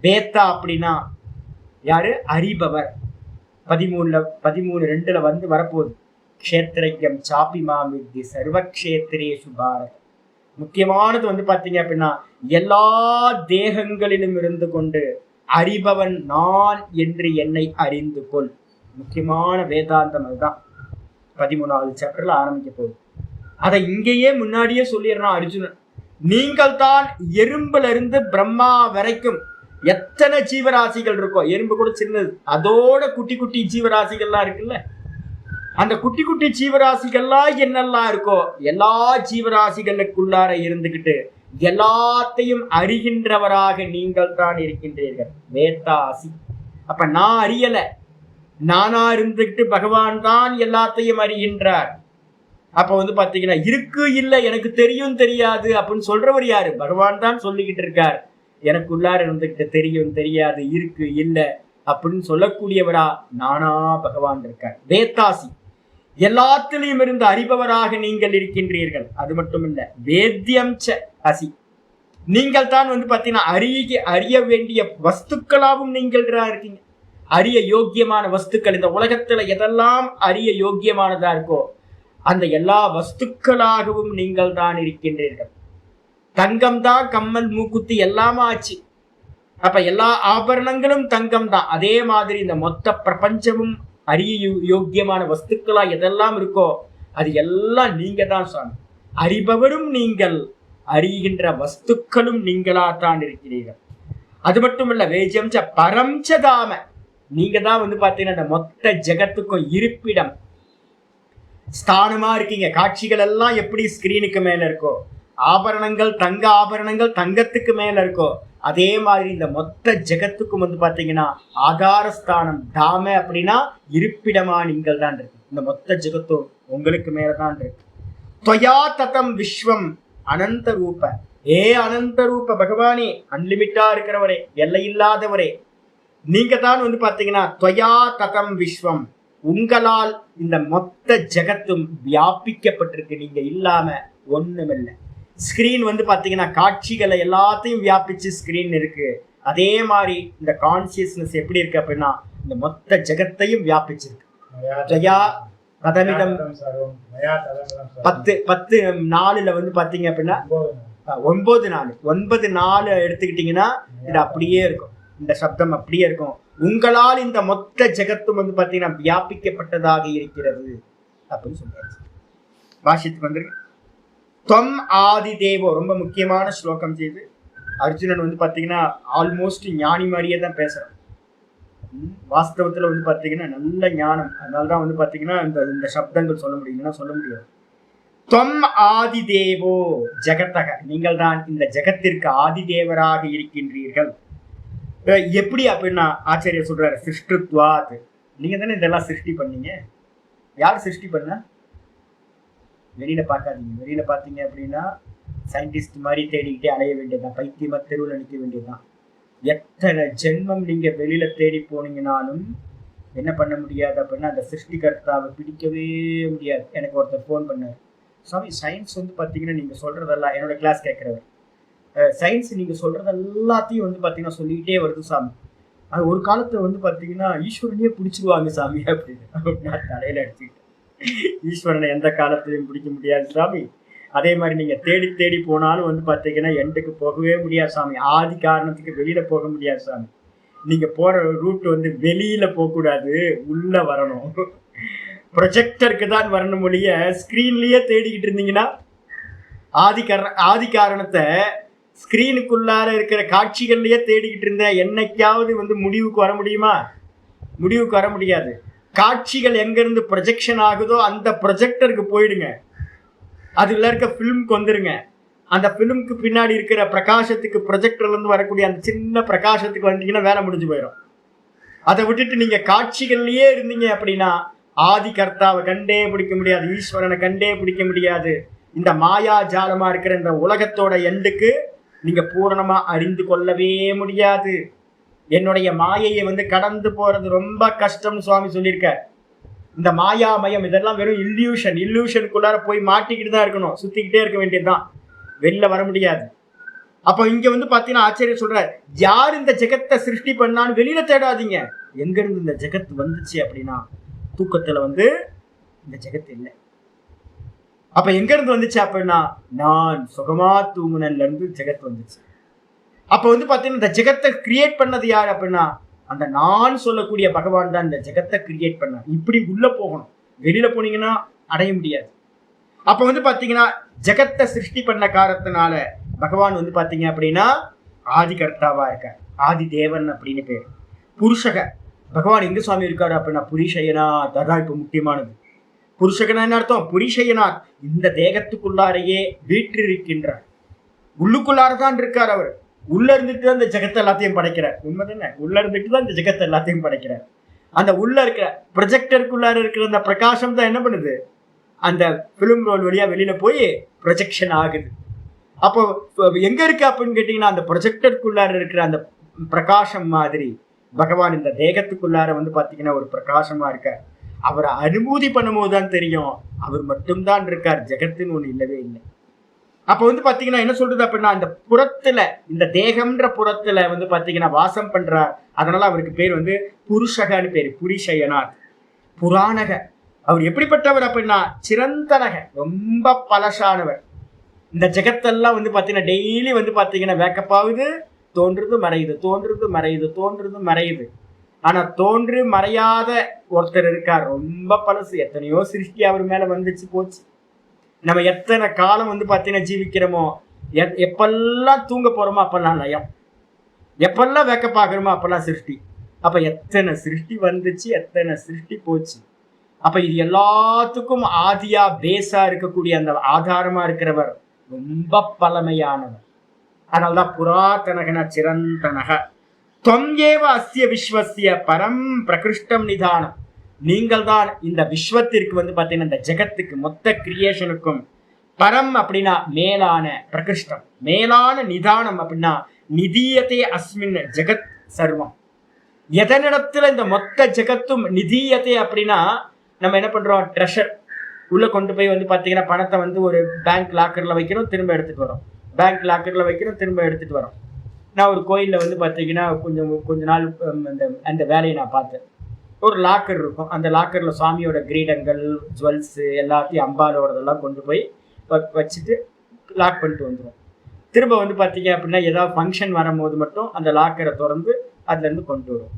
வேத்தா அப்படின்னா யாரு? அறிபவர். 13:2 வந்து வரப்போகுது. க்ஷேத்ரஜ்யம் சாபி மாமித்தி சர்வக்ஷேத்ரேஷு பாரத். முக்கியமானது வந்து பாத்தீங்க அப்படின்னா எல்லா தேகங்களிலும் இருந்து கொண்டு அறிபவன் நான் என்று என்னை அறிந்து கொள். முக்கியமான வேதாந்தம் அதுதான். 13வது சாப்டர்ல ஆரம்பிக்க போகுது. அதை இங்கேயே முன்னாடியே சொல்லிடுறான் அர்ஜுனன். நீங்கள் தான் எறும்புல இருந்து பிரம்மா வரைக்கும் எத்தனை ஜீவராசிகள் இருக்கோ, எறும்பு கூட சின்னது, அதோட குட்டி குட்டி ஜீவராசிகள்லாம் இருக்குல்ல, அந்த குட்டி குட்டி ஜீவராசிகள்லாம் என்னெல்லாம் இருக்கோ எல்லா ஜீவராசிகளுக்குள்ளார இருந்துகிட்டு எல்லாத்தையும் அறிகின்றவராக நீங்கள் தான் இருக்கின்றீர்கள். வேத்தாசி. அப்ப நான் அறியல, நானா இருந்துகிட்டு பகவான் தான் எல்லாத்தையும் அறிகின்றார். அப்ப வந்து பாத்தீங்கன்னா இருக்கு இல்ல எனக்கு தெரியும் தெரியாது அப்படின்னு சொல்றவர் யாரு? பகவான் தான் சொல்லிக்கிட்டு இருக்கார். எனக்குள்ளார இருந்துகிட்டு தெரியும் தெரியாது இருக்கு இல்ல அப்படின்னு சொல்லக்கூடியவரா நானா பகவான் இருக்கார். வேத்தாசி. எல்லாத்திலையும் இருந்து அறிபவராக நீங்கள் இருக்கின்றீர்கள். அது மட்டும் இல்ல, வேத்தியம் ச அசி. நீங்கள் தான் வந்து பாத்தீங்கன்னா அறிய வேண்டிய வஸ்துக்களாகவும் நீங்கள் இருக்கீங்க. அறிய யோக்கியமான வஸ்துக்கள், இந்த உலகத்துல எதெல்லாம் அறிய யோக்கியமானதா இருக்கோ அந்த எல்லா வஸ்துக்களாகவும் நீங்கள் தான் இருக்கின்றீர்கள். தங்கம் தான், கம்மல் மூக்குத்தி எல்லாமே ஆச்சு. அப்ப எல்லா ஆபரணங்களும் தங்கம் தான். அதே மாதிரி இந்த மொத்த பிரபஞ்சமும் அறிய யோக்கியமான வஸ்துக்களா எதெல்லாம் இருக்கோ அது எல்லாம் நீங்க தான் சாமி. அறிபவரும் நீங்கள், அறிகின்ற வஸ்துக்களும் நீங்களா தான் இருக்கிறீர்கள். அது மட்டும் இல்ல, வேஜம் பரம்சதாம. நீங்க தான் வந்து பாத்தீங்கன்னா இந்த மொத்த ஜெகத்துக்கும் இருப்பிடம், ஸ்தானமா இருக்கீங்க. காட்சிகள் எல்லாம் எப்படி ஸ்கிரீனுக்கு மேல இருக்கோ, ஆபரணங்கள் தங்க ஆபரணங்கள் தங்கத்துக்கு மேல இருக்கோ அதே மாதிரி இந்த மொத்த ஜெகத்துக்கும் வந்து பாத்தீங்கன்னா ஆகாரஸ்தானம் தாம அப்படின்னா இருப்பிடமா நீங்கள் தான் இருக்கு. இந்த மொத்த ஜெகத்தும் உங்களுக்கு மேலதான் இருக்கு. தொயா ததம் விஸ்வம் அனந்த ரூப. அனந்த ரூப பகவானே, அன்லிமிட்டா இருக்கிறவரே, எல்லை இல்லாதவரே, நீங்க தான் வந்து பாத்தீங்கன்னா தொயா ததம் விஸ்வம், உங்களால் இந்த மொத்த ஜெகத்தும் வியாபிக்கப்பட்டிருக்கு. நீங்க இல்லாம ஒண்ணுமில்லை. ஸ்கிரீன் வந்து பாத்தீங்கன்னா காட்சிகளை எல்லாத்தையும் வியாபிச்சு ஸ்கிரீன் இருக்கு. அதே மாதிரி இந்த கான்சியஸ்னஸ் எப்படி இருக்கு அப்படின்னா இந்த மொத்த ஜெகத்தையும் வியாபிச்சிருக்கு. ஜயா கதமிதம் 10:4 வந்து பாத்தீங்க அப்படின்னா 9:4 எடுத்துக்கிட்டீங்கன்னா இது அப்படியே இருக்கும். இந்த சப்தம் அப்படியே இருக்கும். உங்களால் இந்த மொத்த ஜெகத்தும் வந்து பாத்தீங்கன்னா வியாபிக்கப்பட்டதாக இருக்கிறது அப்படின்னு சொல்லியாச்சு. பாஷ்யத்துக்கு வந்துருக்கு. தொம் ஆதி தேவோ, ரொம்ப முக்கியமான ஸ்லோகம் செய்து அர்ஜுனன் வந்து பாத்தீங்கன்னா ஆல்மோஸ்ட் ஞானி மாதிரியே தான் பேசுறான். வாஸ்தவத்துல வந்து பாத்தீங்கன்னா நல்ல ஞானம். அதனாலதான் வந்து பாத்தீங்கன்னா இந்த சப்தங்கள் சொல்ல முடியும்னா சொல்ல முடியாது. தொம் ஆதி தேவோ ஜெகத்தக, நீங்கள் தான் இந்த ஜெகத்திற்கு ஆதி தேவராக இருக்கின்றீர்கள். எப்படி அப்படின்னா ஆச்சாரியர் சொல்றாரு, சிருஷ்டுத்வாத். நீங்க தானே இதெல்லாம் சிருஷ்டி பண்ணீங்க. யார் சிருஷ்டி பண்ண? வெளியில பார்க்காதீங்க. வெளியில பார்த்தீங்க அப்படின்னா சயின்டிஸ்ட் மாதிரி தேடிக்கிட்டே அலைய வேண்டியதுதான், பைத்தியமா தெருவில் நிற்க வேண்டியதுதான். எத்தனை ஜென்மம் நீங்க வெளியில தேடி போனீங்கனாலும் என்ன பண்ண முடியாது அப்படின்னா அந்த சிருஷ்டிகர்த்தாவை பிடிக்கவே முடியாது. எனக்கு ஒருத்தர் ஃபோன் பண்ணார், சாமி சயின்ஸ் வந்து பார்த்தீங்கன்னா நீங்க சொல்றதெல்லாம், என்னோட கிளாஸ் கேட்கிறவர், சயின்ஸ் நீங்க சொல்றது எல்லாத்தையும் வந்து பார்த்தீங்கன்னா சொல்லிக்கிட்டே வருது சாமி. அது ஒரு காலத்துல வந்து பார்த்தீங்கன்னா ஈஸ்வரனையே பிடிச்சிருவாங்க சாமி அப்படின்னு நான் தலையில அடிச்சுக்கிட்டேன். ஈஸ்வரனை எந்த காலத்திலையும் பிடிக்க முடியாது சாமி. அதே மாதிரி நீங்க தேடி தேடி போனாலும் வந்து பாத்தீங்கன்னா எண்டுக்கு போகவே முடியாது சாமி. ஆதி காரணத்துக்கு வெளியில போக முடியாது சாமி. நீங்க போற ரூட் வந்து வெளியில போக கூடாது, உள்ள வரணும். ப்ரொஜெக்டருக்கு தான் வரணும் ஒழிய ஸ்கிரீன்லயே தேடிக்கிட்டு இருந்தீங்கன்னா ஆதி காரணத்தை ஸ்கிரீனுக்குள்ளார இருக்கிற காட்சிகள்லயே தேடிக்கிட்டு இருந்த என்னைக்காவது வந்து முடிவுக்கு வர முடியுமா? முடிவுக்கு வர முடியாது. காட்சிகள் எங்கிருந்து ப்ரொஜெக்ஷன் ஆகுதோ அந்த ப்ரொஜெக்டருக்கு போயிடுங்க, அதுல இருக்க ஃபிலிம்க்கு வந்துருங்க. அந்த ஃபிலிம்க்கு பின்னாடி இருக்கிற பிரகாசத்துக்கு, ப்ரொஜெக்டர்ல இருந்து வரக்கூடிய அந்த சின்ன பிரகாசத்துக்கு வந்தீங்கன்னா வேலை முடிஞ்சு போயிடும். அதை விட்டுட்டு நீங்க காட்சிகள்லயே இருந்தீங்க அப்படின்னா ஆதி கர்த்தாவை கண்டே பிடிக்க முடியாது, ஈஸ்வரனை கண்டே பிடிக்க முடியாது. இந்த மாயா ஜாலமா இருக்கிற இந்த உலகத்தோட எண்டுக்கு நீங்க பூரணமா அறிந்து கொள்ளவே முடியாது. என்னுடைய மாயையை வந்து கடந்து போறது ரொம்ப கஷ்டம் சுவாமி சொல்லியிருக்க. இந்த மாயாமயம் இதெல்லாம் வெறும் இல்லியூஷனுக்குள்ளார போய் மாட்டிக்கிட்டு தான் இருக்கணும், சுத்திக்கிட்டே இருக்க வேண்டியதுதான், வெளில வர முடியாது. அப்போ இங்க வந்து பாத்தீங்கன்னா ஆச்சரியம் சொல்ற, யார் இந்த ஜெகத்தை சிருஷ்டி பண்ணான்னு வெளியில தேடாதீங்க. எங்க இருந்து இந்த ஜெகத் வந்துச்சு அப்படின்னா தூக்கத்துல வந்து இந்த ஜெகத் இல்லை. அப்ப எங்க இருந்து வந்துச்சு அப்படின்னா நான் சுகமா தூங்குனன்ல இருந்து ஜெகத் வந்துச்சு. அப்ப வந்து பாத்தீங்கன்னா இந்த ஜெகத்தை கிரியேட் பண்ணது யார் அப்படின்னா அந்த நான் சொல்லக்கூடிய பகவான் தான் இந்த ஜெகத்தை கிரியேட் பண்ணார். இப்படி உள்ள போகணும், வெளியில போனீங்கன்னா அடைய முடியாது. அப்ப வந்து பாத்தீங்கன்னா ஜெகத்தை சிருஷ்டி பண்ண காரணத்தினால பகவான் வந்து பாத்தீங்க அப்படின்னா ஆதி கர்த்தாவா இருக்கார். ஆதி தேவன் அப்படின்னு பேர். புருஷக பகவான் எங்க சுவாமி இருக்காரு அப்படின்னா புரிஷயனாத். அதான் இப்ப முக்கியமானது. புருஷகனா என்ன அர்த்தம்? புரிஷயனாத், இந்த தேகத்துக்குள்ளாரையே வீற்றிருக்கின்றார். உள்ளுக்குள்ளாரதான் இருக்கார் அவர். உள்ள இருந்துட்டு தான் இந்த ஜெகத்தை எல்லாத்தையும் படைக்கிறார். உண்மைதானே? உள்ள இருந்துட்டு தான் இந்த ஜெகத்தை எல்லாத்தையும் படைக்கிறார். அந்த உள்ள இருக்கிற ப்ரொஜெக்டருக்குள்ளார இருக்கிற அந்த பிரகாசம் தான் என்ன பண்ணுது, அந்த பிலிம் ரோல் வழியா வெளியில போய் ப்ரொஜெக்ஷன் ஆகுது. அப்போ எங்க இருக்கு அப்படின்னு கேட்டீங்கன்னா, அந்த ப்ரொஜெக்டருக்குள்ளார இருக்கிற அந்த பிரகாசம் மாதிரி பகவான் இந்த தேகத்துக்குள்ளார வந்து பாத்தீங்கன்னா ஒரு பிரகாசமா இருக்கார். அவரை அனுபூதி பண்ணும் போதுதான் தெரியும் அவர் மட்டும்தான் இருக்கார், ஜெகத்துன்னு ஒண்ணு இல்லவே இல்லை. அப்ப வந்து பாத்தீங்கன்னா என்ன சொல்றது அப்படின்னா, இந்த புறத்துல, இந்த தேகம்ன்ற புறத்துல வந்து பாத்தீங்கன்னா வாசம் பண்றார். அதனால அவருக்கு பேர் வந்து புருஷகன்னு பேரு, புரிஷயனார். புராணக, அவர் எப்படிப்பட்டவர் அப்படின்னா சிரந்தனக, ரொம்ப பலசானவர். இந்த ஜெகத்தெல்லாம் வந்து பாத்தீங்கன்னா டெய்லி வந்து பாத்தீங்கன்னா வேக்கப் ஆகுது, தோன்றுது மறையுது, தோன்றுது மறையுது, தோன்றுது மறையுது. ஆனா தோன்று மறையாத ஒருத்தர் இருக்கார், ரொம்ப பழசு. எத்தனையோ சிருஷ்டி அவர் மேல வந்துச்சு போச்சு. நம்ம எத்தனை காலம் வந்து பாத்தீங்கன்னா ஜீவிக்கிறோமோ, எப்பெல்லாம் தூங்க போறோமோ அப்பெல்லாம் லயம், எப்பெல்லாம் வேக்கப் ஆகுறோமோ அப்பெல்லாம் சிருஷ்டி. அப்ப எத்தனை சிருஷ்டி வந்துச்சு, எத்தனை சிருஷ்டி போச்சு. அப்ப இது எல்லாத்துக்கும் ஆதியா பேஸா இருக்கக்கூடிய அந்த ஆதாரமா இருக்கிறவர் ரொம்ப பழமையானவர். அதனால்தான் புராதனகன சிரந்தனக. தொங்கேவ அஸ்ய விஸ்வசிய பரம் பிரகிருஷ்டம் நிதானம். நீங்கள் தான் இந்த விஸ்வத்திற்கு வந்து பார்த்தீங்கன்னா இந்த ஜெகத்துக்கு மொத்த கிரியேஷனுக்கும் பரம் அப்படின்னா மேலான, பிரகிருஷ்டம் மேலான, நிதானம் அப்படின்னா நிதியதே அஸ்மின் ஜெகத் சர்வம். எதனிடத்துல இந்த மொத்த ஜெகத்தும் நிதியதே அப்படின்னா நம்ம என்ன பண்றோம், ட்ரெஷர் உள்ள கொண்டு போய் வந்து பாத்தீங்கன்னா பணத்தை வந்து ஒரு பேங்க் லாக்கர்ல வைக்கிறோம், திரும்ப எடுத்துட்டு வரோம், பேங்க் லாக்கர்ல வைக்கிறோம், திரும்ப எடுத்துட்டு வரோம். நான் ஒரு கோயில்ல வந்து பாத்தீங்கன்னா கொஞ்ச நாள் அந்த வேலையை நான் பார்த்தேன். ஒரு லாக்கர் இருக்கும், அந்த லாக்கர்ல சுவாமியோட கிரீடங்கள், ஜுவல்ஸ் எல்லாத்தையும் அம்பாலோடதெல்லாம் கொண்டு போய் வச்சுட்டு லாக் பண்ணிட்டு வந்துடும். திரும்ப வந்து பாத்தீங்க அப்படின்னா ஏதாவது ஃபங்க்ஷன் வரும்போது மட்டும் அந்த லாக்கரை திறந்து அதுல இருந்து கொண்டு வரும்.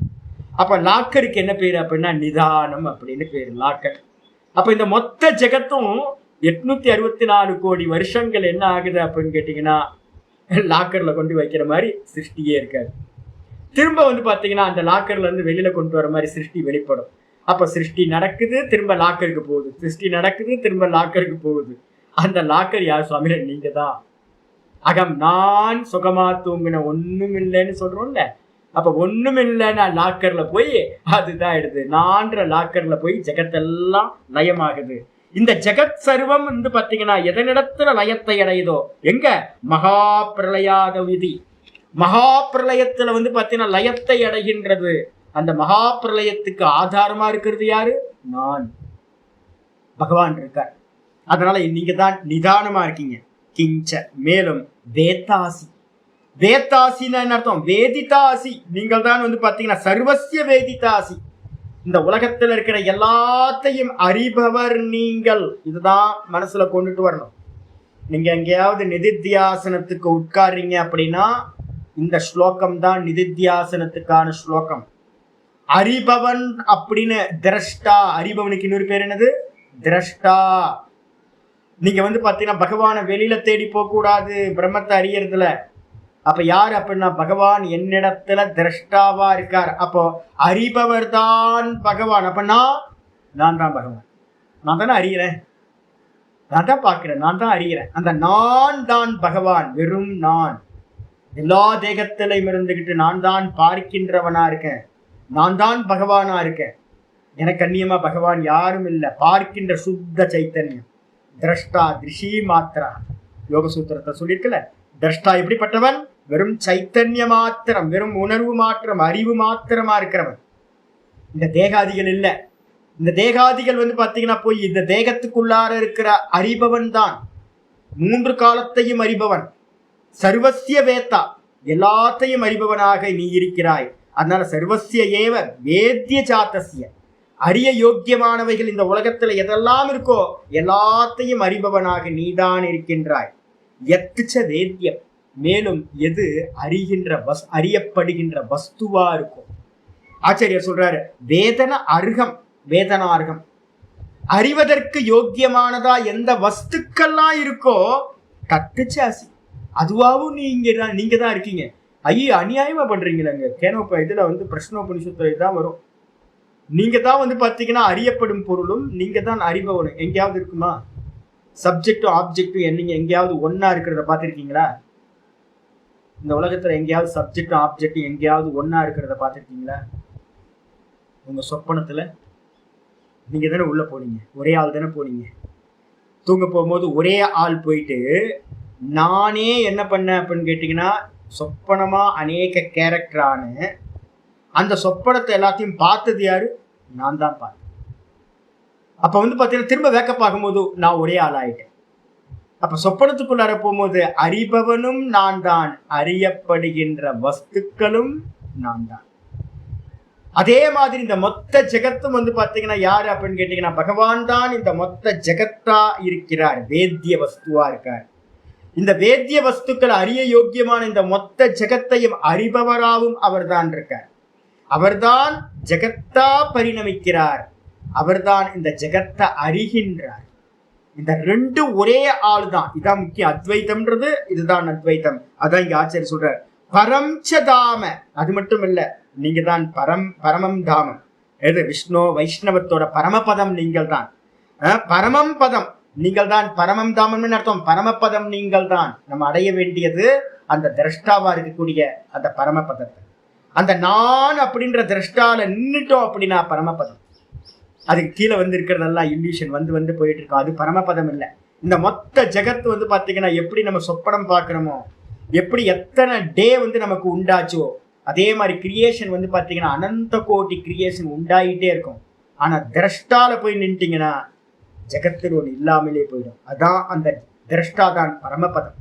அப்ப லாக்கருக்கு என்ன பேரு அப்படின்னா நிதானம் அப்படின்னு பேரு, லாக்கர். அப்ப இந்த மொத்த ஜெகத்தும் 864 கோடி வருஷங்கள் என்ன ஆகுது அப்படின்னு கேட்டீங்கன்னா லாக்கர்ல கொண்டு வைக்கிற மாதிரி சிருஷ்டியே இருக்காது. திரும்ப வந்து பாத்தீங்கன்னா அந்த லாக்கர்ல இருந்து வெளியில கொண்டு வர மாதிரி சிருஷ்டி வெளிப்படும். அப்ப சிருஷ்டி நடக்குது, திரும்ப லாக்கருக்கு போகுது, சிருஷ்டி நடக்குது, திரும்ப லாக்கருக்கு போகுது. அந்த லாக்கர் யார் சுவாமி? நீங்க தான். அகம் நான் சுகமா தூங்கின ஒண்ணும் இல்லைன்னு சொல்றோம்ல. அப்ப ஒண்ணும் இல்லைன்னா லாக்கர்ல போய் அதுதான் எடுது, நான்ற லாக்கர்ல போய் ஜெகத்தெல்லாம் லயமாகுது. இந்த ஜெகத் சர்வம் வந்து பாத்தீங்கன்னா எதனிடத்துல லயத்தை அடையுதோ, எங்க மகா பிரளயாத விதி, மகா பிரளயத்துல வந்து பாத்தீங்கன்னா லயத்தை அடைகின்றது. அந்த மகா பிரளயத்துக்கு ஆதாரமா இருக்கிறது யாரு? நான், பகவான் இருக்கார். அதனால நீங்க தான் நிதானமா இருக்கீங்க. கிஞ்ச, மேலும் வேதாசி. வேதாசின்னு என்ன அர்த்தம்? வேதிதாசி. நீங்கள் தான் வந்து பாத்தீங்கன்னா சர்வசிய வேதிதாசி, இந்த உலகத்துல இருக்கிற எல்லாத்தையும் அறிபவர் நீங்கள். இதுதான் மனசுல கொண்டுட்டு வரணும். நீங்க எங்கேயாவது நிதித்தியாசனத்துக்கு உட்கார்றீங்க அப்படின்னா இந்த ஸ்லோகம் தான் நிதித்தியாசனத்துக்கான ஸ்லோகம். அறிபவன் அப்படின்னு திரஷ்டா, அறிபவனுக்கு இன்னொரு பேர் என்னது? திரஷ்டா. நீங்க வந்து பாத்தீங்கன்னா பகவானை வெளியில தேடி போக கூடாது பிரம்மத்தை அறியறதுல. அப்ப யார் அப்படின்னா பகவான் என்னிடத்துல திரஷ்டாவா இருக்கார். அப்போ அறிபவர் தான் பகவான். அப்ப நான் தான் பகவான். நான் தானே அறிகிறேன், நான் தான் பார்க்கிறேன், நான் தான் அறிகிறேன். அந்த நான் தான் பகவான். வெறும் நான் எல்லா தேகத்திலையும் இருந்துகிட்டு நான் தான் பார்க்கின்றவனா இருக்கேன், நான் தான் பகவானா இருக்கேன். எனக்கு அந்நியமா பகவான் யாரும் இல்லை. பார்க்கின்ற சுத்த சைத்தன்யம், திரஷ்டா திருஷி மாத்திரா. யோக சூத்திரத்தை சொல்லியிருக்கல, திரஷ்டா எப்படிப்பட்டவன்? வெறும் சைத்தன்ய மாத்திரம், வெறும் உணர்வு மாத்திரம், அறிவு மாத்திரமா இருக்கிறவன். இந்த தேகாதிகள் இல்ல. இந்த தேகாதிகள் வந்து பாத்தீங்கன்னா போய் இந்த தேகத்துக்குள்ளார இருக்கிற அறிபவன் தான். 3 காலத்தையும் அறிபவன், சர்வசிய வேத்தா, எல்லாத்தையும் அறிபவனாக நீ இருக்கிறாய். அதனால சர்வசிய ஏவ வேத்திய ஜாத்தசிய, அறிய யோக்கியமானவைகள் இந்த உலகத்துல எதெல்லாம் இருக்கோ எல்லாத்தையும் அறிபவனாக நீதான் இருக்கின்றாய். எத்துச்ச வேத்தியம், மேலும் எது அறியப்படுகின்ற வஸ்துவா இருக்கும். ஆச்சாரியர் சொல்றாரு வேதன அர்ஹம், வேதனார்கம், அறிவதற்கு யோக்கியமானதா எந்த வஸ்துக்கள்லாம் இருக்கோ தத்துச்ச அசி, அதுவாவும் நீங்க தான் இருக்கீங்க. ஐயோ அநியாயமா பண்றீங்களேங்க. இதுல வந்து பிரஷ்னோபனிஷத்துல தான் வரும். நீங்க தான் வந்து பாத்தீங்கன்னா அறியப்படும் பொருளும் நீங்க தான் அறிபவனும். எங்கேயாவது இருக்குமா? சப்ஜெக்டும் ஆப்ஜெக்டும் நீங்க எங்கேயாவது ஒன்னா இருக்கிறத பாத்திருக்கீங்களா? இந்த உலகத்துல எங்கேயாவது சப்ஜெக்டும் ஆப்ஜெக்டும் எங்கேயாவது ஒன்னா இருக்கிறத பாத்திருக்கீங்களா? உங்க சொப்பனத்துல நீங்க தானே உள்ள போனீங்க, ஒரே ஆள் தானே போனீங்க. தூங்க போகும்போது ஒரே ஆள் போயிட்டு நானே என்ன பண்ணேன் அப்படின்னு கேட்டீங்கன்னா, சொப்பனமா அநேக கேரக்டரான அந்த சொப்பனத்தை எல்லாத்தையும் பார்த்தது யாரு? நான் தான் பார்த்தேன். அப்ப வந்து பாத்தீங்கன்னா திரும்ப வேக்கப் ஆகும்போது நான் ஒரே ஆள் ஆயிட்டேன். அப்ப சொப்பனத்துக்குள்ளார போகும்போது அறிபவனும் நான் தான், அறியப்படுகின்ற வஸ்துக்களும் நான் தான். அதே மாதிரி இந்த மொத்த ஜெகத்தும் வந்து பாத்தீங்கன்னா யாரு அப்படின்னு கேட்டீங்கன்னா பகவான் தான் இந்த மொத்த ஜெகத்தா இருக்கிறார், வேத்திய வஸ்துவா இருக்கார். இந்த வேத்திய வஸ்துக்கள் அறிய யோக்கியமான இந்த மொத்த ஜெகத்தையும் அறிபவராகவும் அவர்தான் இருக்கார். அவர்தான் ஜெகத்தா பரிணமிக்கிறார், அவர்தான் இந்த ஜெகத்தை அறிகின்றார். இந்த ரெண்டு ஒரே ஆள் தான். இதான் முக்கியம். அத்வைத்தம்ன்றது இதுதான் அத்வைத்தம். அதான் இங்க ஆச்சாரியர் சொல்றார், பரம்சதாம. அது மட்டும் இல்ல, நீங்க தான் பரமம் தாமம். எது? விஷ்ணு வைஷ்ணவத்தோட பரமபதம் நீங்கள் தான். பரமம் பதம் நீங்கள் தான். பரமம் தாமம்னு அர்த்தம். பரமபதம் நீங்கள் தான். நம்ம அடைய வேண்டியது அந்த திரஷ்டாவா இருக்கக்கூடிய அந்த பரமபதத்தை. அந்த நான் அப்படின்ற திரஷ்டால நின்றுட்டோம் அப்படின்னா பரமபதம். அதுக்கு கீழே வந்து இருக்கிறதெல்லாம் இல்யூஷன் வந்து வந்து போயிட்டு இருக்கோம். அது பரமபதம் இல்லை. இந்த மொத்த ஜெகத்து வந்து பாத்தீங்கன்னா எப்படி நம்ம சொப்பனம் பார்க்கிறோமோ, எப்படி எத்தனை டே வந்து நமக்கு உண்டாச்சோ, அதே மாதிரி கிரியேஷன் வந்து பாத்தீங்கன்னா அனந்த கோடி கிரியேஷன் உண்டாயிட்டே இருக்கும். ஆனா திரஷ்டால போய் நின்றுட்டீங்கன்னா ஜெகத்தில் ஒன்று இல்லாமலே போயிடும். அதான் அந்த திரஷ்டா தான் பரமபதம்.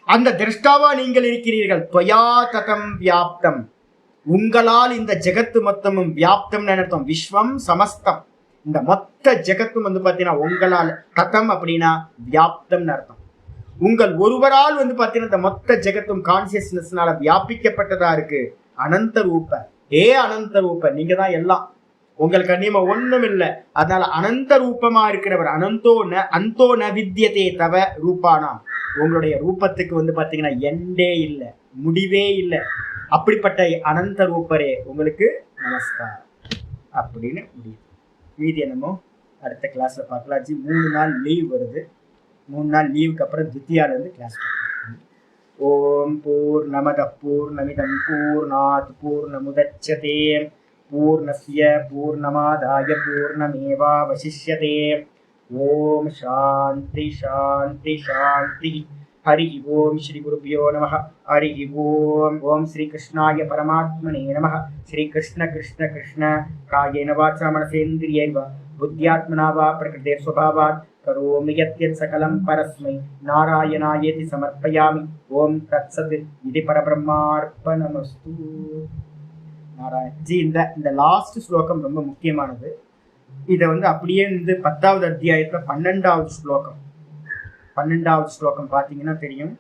அந்த திரஷ்டாவா நீங்கள் இருக்கிறீர்கள். துவயா ததம் வியாப்தம். உங்களால் இந்த ஜெகத்து மொத்தமும் வியாப்தம் அர்த்தம். விஸ்வம் சமஸ்தம். இந்த மொத்த ஜெகத்தும் வந்து பாத்தீங்கன்னா உங்களால், ததம் அப்படின்னா வியாப்தம் அர்த்தம். உங்கள் ஒருவரால் வந்து பாத்தீங்கன்னா இந்த மொத்த ஜெகத்தும் கான்சியஸ்னஸ்னால வியாபிக்கப்பட்டதா இருக்கு. அனந்த ரூப. அனந்த ரூப. நீங்க தான் எல்லாம். உங்களுக்கு அந்நியமா ஒண்ணும் இல்லை. அதனால அனந்த ரூபமா இருக்கிறவர். அந்தோ ந வித்யதே தவ ரூபானாம். உங்களுடைய ரூபத்துக்கு வந்து பாத்தீங்கன்னா எண்டே இல்லை, முடிவே இல்லை. அப்படிப்பட்ட அனந்த ரூபரே உங்களுக்கு நமஸ்காரம் அப்படின்னு முடியும். மீதி என்னமோ அடுத்த கிளாஸ்ல பார்க்கலாம். 3 நாள் லீவ் வருது. 3 நாள் லீவுக்கு அப்புறம் துத்தியால இருந்து கிளாஸ் பார்க்கலாம். ஓம் பூர்ணமத பூர்ணமிதம் பூர்ணாத் பூர்ணமுதச்யதே பூர்ணஸ்ய பூர்ணமாதாய பூர்ணமேவாவசிஷ்யதே. ஓம் சாந்தி சாந்தி சாந்தி. हरि ओम श्री गुरुभ्यो नमः. हरि ओम. ओम श्री कृष्णाय परमात्मने नमः. श्री कृष्ण कृष्ण कृष्ण कायेन वाचा मनसेन्द्रियैर्वा बुद्ध्यात्मना वा प्रकृते स्वभावात् करोमि यत् सकलं परस्मै नारायणायेति समर्पयामि. ओम तत्सत् इति परब्रह्मार्पणमस्तु. நாராயண ஜி. இந்த லாஸ்ட் ஸ்லோகம் ரொம்ப முக்கியமானது. இதை வந்து அப்படியே வந்து 10வது அத்தியாயத்துல 12வது ஸ்லோகம் 12வது ஸ்லோகம் பார்த்தீங்கன்னா தெரியும்.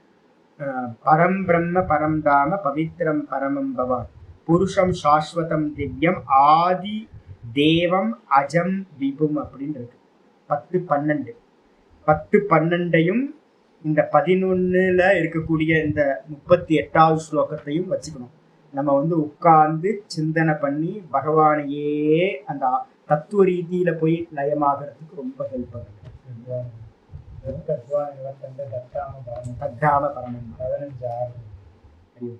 பரம் பிரம்ம பரம் தாம பவித்ரம் பரமம் பவான் புருஷம் சாஸ்வதம் திவ்யம் ஆதி தேவம் அஜம் விபும் அப்படின்னு இருக்கு. 10-12 10-12ஐயும் இந்த 11ல இருக்கக்கூடிய இந்த 38வது ஸ்லோகத்தையும் வச்சுக்கணும். நம்ம வந்து உட்கார்ந்து சிந்தனை பண்ணி பகவானையே அந்த தத்துவ ரீதியில போய் லயமாகிறதுக்கு ரொம்ப ஹெல்ப் பண்ணுங்க. தத்தாம பரமம் 15.